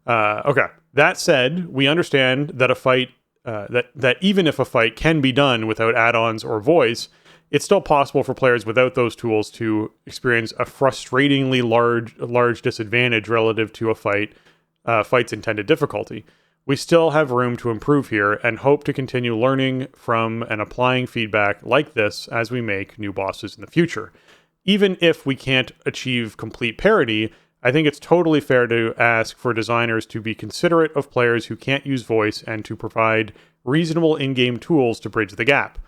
Okay. That said, we understand that a fight, that even if a fight can be done without add-ons or voice, it's still possible for players without those tools to experience a frustratingly large disadvantage relative to a fight's intended difficulty. We still have room to improve here, and hope to continue learning from and applying feedback like this as we make new bosses in the future. Even if we can't achieve complete parity, I think it's totally fair to ask for designers to be considerate of players who can't use voice and to provide reasonable in-game tools to bridge the gap.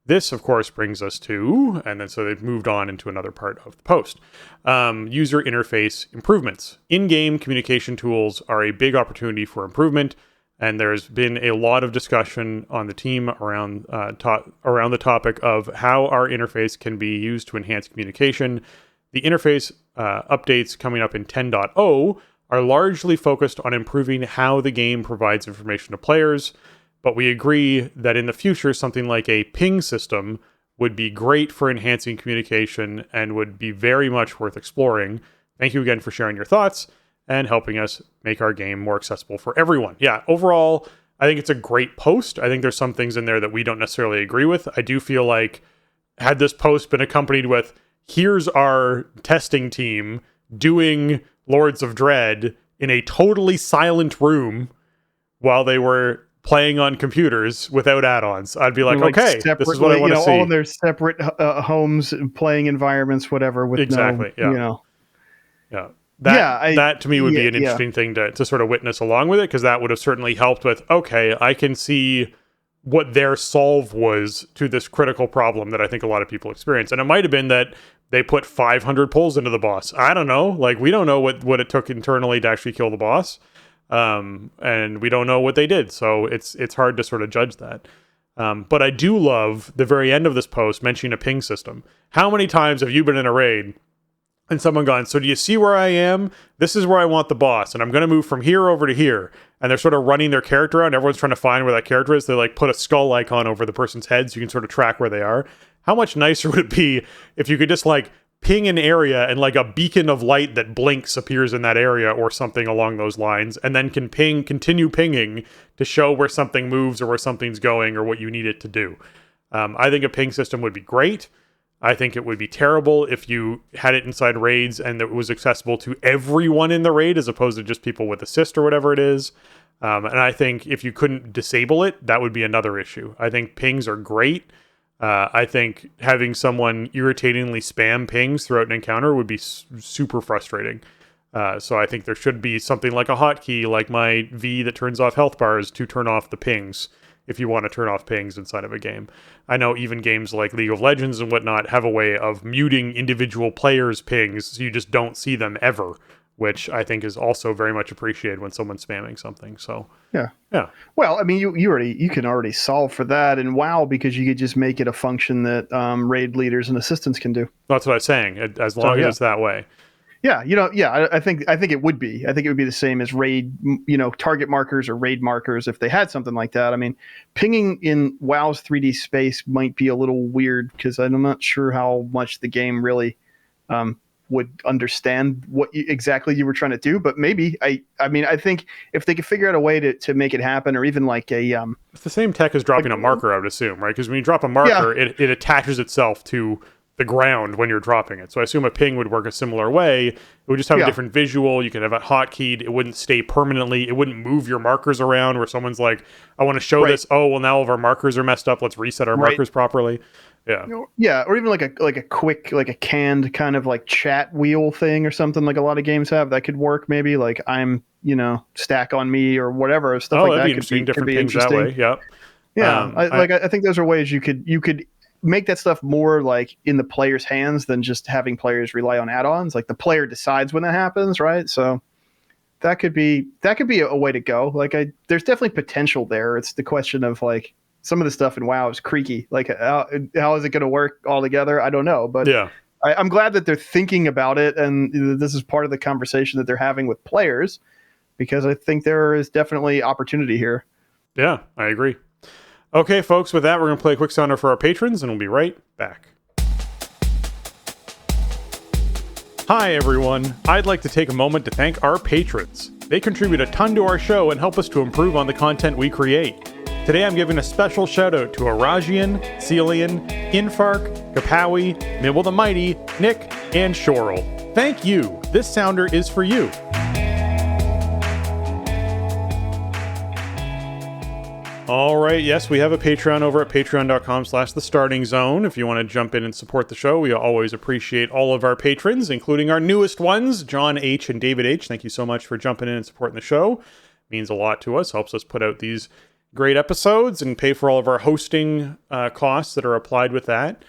This, of course, brings us to, and then so they've moved on into another part of the post, user interface improvements. In-game communication tools are a big opportunity for improvement, and there's been a lot of discussion on the team around the topic of how our interface can be used to enhance communication. The interface updates coming up in 10.0 are largely focused on improving how the game provides information to players, but we agree that in the future, something like a ping system would be great for enhancing communication and would be very much worth exploring. Thank you again for sharing your thoughts and helping us make our game more accessible for everyone. Yeah, overall, I think it's a great post. I think there's some things in there that we don't necessarily agree with. I do feel like had this post been accompanied with, here's our testing team doing Lords of Dread in a totally silent room while they were playing on computers without add-ons. I'd be like, okay, this is what I want to see. All in their separate homes, playing environments, whatever. With exactly, no, yeah. That to me would be an interesting thing to sort of witness along with it, because that would have certainly helped with, okay, I can see what their solve was to this critical problem that I think a lot of people experience. And it might have been that they put 500 pulls into the boss. I don't know. Like, we don't know what it took internally to actually kill the boss. And we don't know what they did. So it's hard to sort of judge that. But I do love the very end of this post mentioning a ping system. How many times have you been in a raid and someone gone, so do you see where I am? This is where I want the boss, and I'm going to move from here over to here. And they're sort of running their character around. Everyone's trying to find where that character is. They like put a skull icon over the person's head so you can sort of track where they are. How much nicer would it be if you could just like ping an area and like a beacon of light that blinks appears in that area or something along those lines, and then can continue pinging to show where something moves or where something's going or what you need it to do. I think a ping system would be great. I think it would be terrible if you had it inside raids and it was accessible to everyone in the raid as opposed to just people with assist or whatever it is. And I think if you couldn't disable it, that would be another issue. I think pings are great. I think having someone irritatingly spam pings throughout an encounter would be super frustrating. So I think there should be something like a hotkey, like my V that turns off health bars, to turn off the pings if you want to turn off pings inside of a game. I know even games like League of Legends and whatnot have a way of muting individual players' pings so you just don't see them ever, which I think is also very much appreciated when someone's spamming something. So yeah. Well, I mean, you can already solve for that in WoW, because you could just make it a function that raid leaders and assistants can do. That's what I'm saying. As long as it's that way. Yeah, I think it would be. I think it would be the same as raid, target markers or raid markers if they had something like that. I mean, pinging in WoW's 3D space might be a little weird, because I'm not sure how much the game really would understand what exactly you were trying to do. But maybe I think if they could figure out a way to make it happen, or even like a it's the same tech as dropping a marker, I would assume, right? Because when you drop a marker, it attaches itself to the ground when you're dropping it. So I assume a ping would work a similar way. It would just have a different visual. You could have it hotkeyed. It wouldn't stay permanently. It wouldn't move your markers around where someone's like, I want to show this. Oh, well, now all of our markers are messed up. Let's reset our markers properly. Yeah. Yeah. Or even like a quick, like a canned kind of like chat wheel thing or something like a lot of games have. That could work maybe. Like I'm, stack on me or whatever. Stuff like that could be interesting. That way. Yep. Yeah. I think those are ways you could make that stuff more like in the player's hands than just having players rely on add-ons. Like the player decides when that happens, right? So that could be a way to go. Like there's definitely potential there. It's the question of like some of the stuff in WoW is creaky. Like how is it going to work all together? I don't know, but yeah, I'm glad that they're thinking about it, and this is part of the conversation that they're having with players, because I think there is definitely opportunity here. Yeah, I agree. Okay, folks, with that, we're going to play a quick sounder for our patrons, and we'll be right back. Hi, everyone. I'd like to take a moment to thank our patrons. They contribute a ton to our show and help us to improve on the content we create. Today, I'm giving a special shout-out to Arajian, Celian, Infark, Kapawi, Mibble the Mighty, Nick, and Shorel. Thank you. This sounder is for you. All right, yes, we have a Patreon over at patreon.com/thestartingzone. If you want to jump in and support the show, we always appreciate all of our patrons, including our newest ones, John H. and David H. Thank you so much for jumping in and supporting the show. It means a lot to us, helps us put out these great episodes and pay for all of our hosting costs that are applied with that.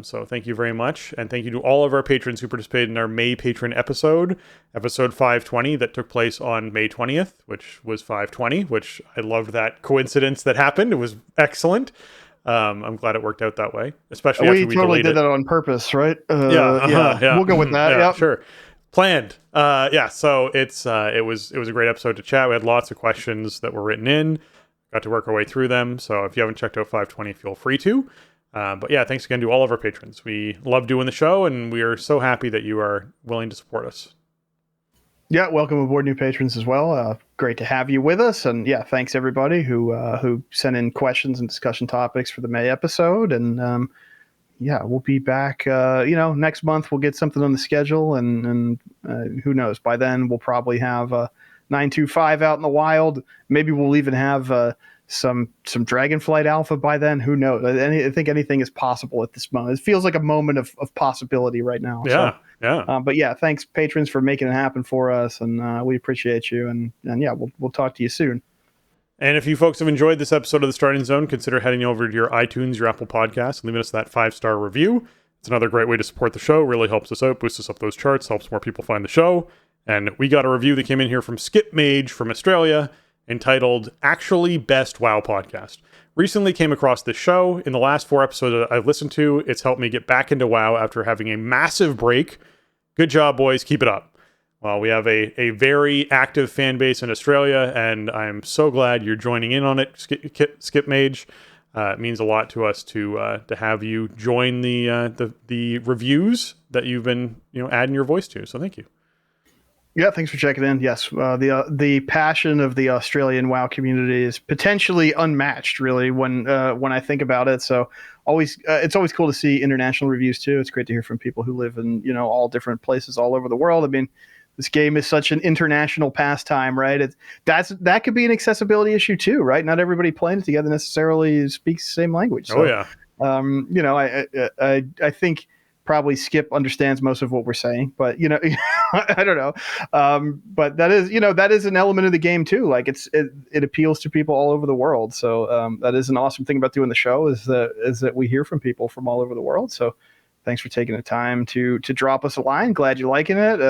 So thank you very much. And thank you to all of our patrons who participated in our May patron episode 520, that took place on May 20th, which was 520, which I loved that coincidence that happened. It was excellent. I'm glad it worked out that way, especially after we totally did it. that on purpose, right? Yeah. We'll go with that. Yeah, sure. Planned. So it was a great episode to chat. We had lots of questions that were written in. Got to work our way through them. So if you haven't checked out 520, feel free to. But yeah, thanks again to all of our patrons. We love doing the show, and we are so happy that you are willing to support us. Yeah, welcome aboard new patrons as well. Great to have you with us, and yeah, thanks everybody who sent in questions and discussion topics for the May episode. And yeah, we'll be back. Next month we'll get something on the schedule, and who knows? By then we'll probably have 925 out in the wild. Maybe we'll even have some Dragonflight Alpha by then. Who knows? I think anything is possible at this moment. It feels like a moment of possibility right now. Yeah, so, yeah. But yeah, thanks patrons for making it happen for us, and we appreciate you. And yeah, we'll talk to you soon. And if you folks have enjoyed this episode of The Starting Zone, consider heading over to your iTunes, your Apple Podcasts, and leaving us that 5-star review. It's another great way to support the show. Really helps us out, boosts us up those charts, helps more people find the show. And we got a review that came in here from Skip Mage from Australia, entitled Actually Best WoW Podcast. Recently came across this show. In the last 4 episodes I've listened to, it's helped me get back into WoW after having a massive break. Good job, boys. Keep it up. Well, we have a very active fan base in Australia, and I'm so glad you're joining in on it, Skip Mage. It means a lot to us to have you join the reviews that you've been adding your voice to. So thank you. Yeah, thanks for checking in. Yes, the passion of the Australian WoW community is potentially unmatched, really, when I think about it. So it's always cool to see international reviews too. It's great to hear from people who live in all different places all over the world. I mean, this game is such an international pastime, right? That could be an accessibility issue too, right? Not everybody playing it together necessarily speaks the same language. So, I think probably Skip understands most of what we're saying, but I don't know. But that is an element of the game too. Like it appeals to people all over the world. So that is an awesome thing about doing the show is that we hear from people from all over the world. So thanks for taking the time to drop us a line. Glad you're liking it.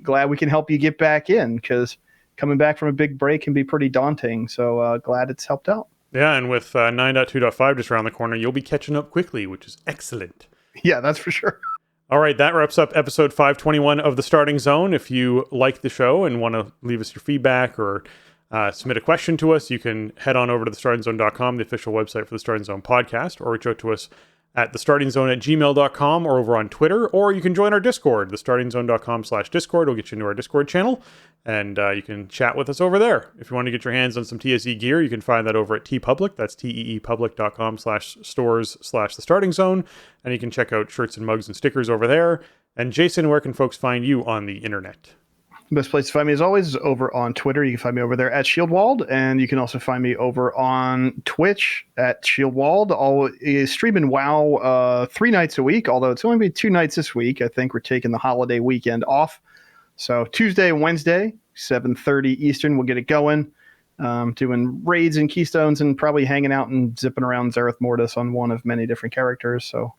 Glad we can help you get back in, because coming back from a big break can be pretty daunting. So glad it's helped out. Yeah, and with 9.2.5 just around the corner, you'll be catching up quickly, which is excellent. Yeah, that's for sure. All right, that wraps up episode 521 of The Starting Zone. If you like the show and want to leave us your feedback or submit a question to us, you can head on over to thestartingzone.com, the official website for The Starting Zone podcast, or reach out to us at thestartingzone@gmail.com or over on Twitter, or you can join our Discord, thestartingzone.com/Discord. It'll get you into our Discord channel, and you can chat with us over there. If you want to get your hands on some TSE gear, you can find that over at TeePublic. That's teepublic.com/stores/thestartingzone, and you can check out shirts and mugs and stickers over there. And Jason, where can folks find you on the internet? The best place to find me, as always, is over on Twitter. You can find me over there at Shieldwald, and you can also find me over on Twitch at Shieldwald. I'll streaming WoW 3 nights a week, although it's only been 2 nights this week. I think we're taking the holiday weekend off. So Tuesday and Wednesday, 7:30 Eastern, we'll get it going. Doing raids and keystones and probably hanging out and zipping around Zareth Mortis on one of many different characters. So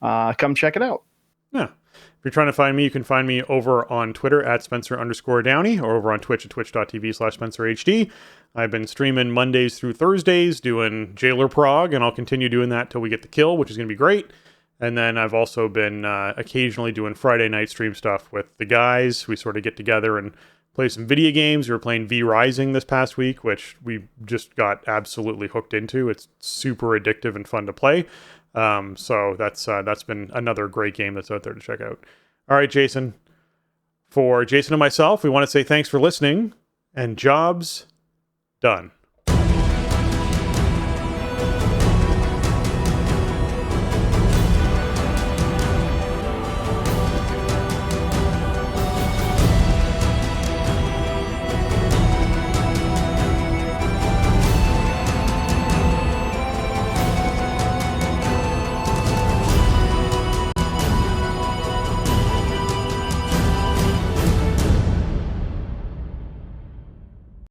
come check it out. Yeah. If you're trying to find me, you can find me over on Twitter at Spencer_Downey or over on Twitch at twitch.tv/SpencerHD. I've been streaming Mondays through Thursdays doing Jailer Prog, and I'll continue doing that till we get the kill, which is going to be great. And then I've also been occasionally doing Friday night stream stuff with the guys. We sort of get together and play some video games. We were playing V Rising this past week, which we just got absolutely hooked into. It's super addictive and fun to play. So that's been another great game that's out there to check out. All right, Jason. For Jason and myself, we want to say thanks for listening, and job's done.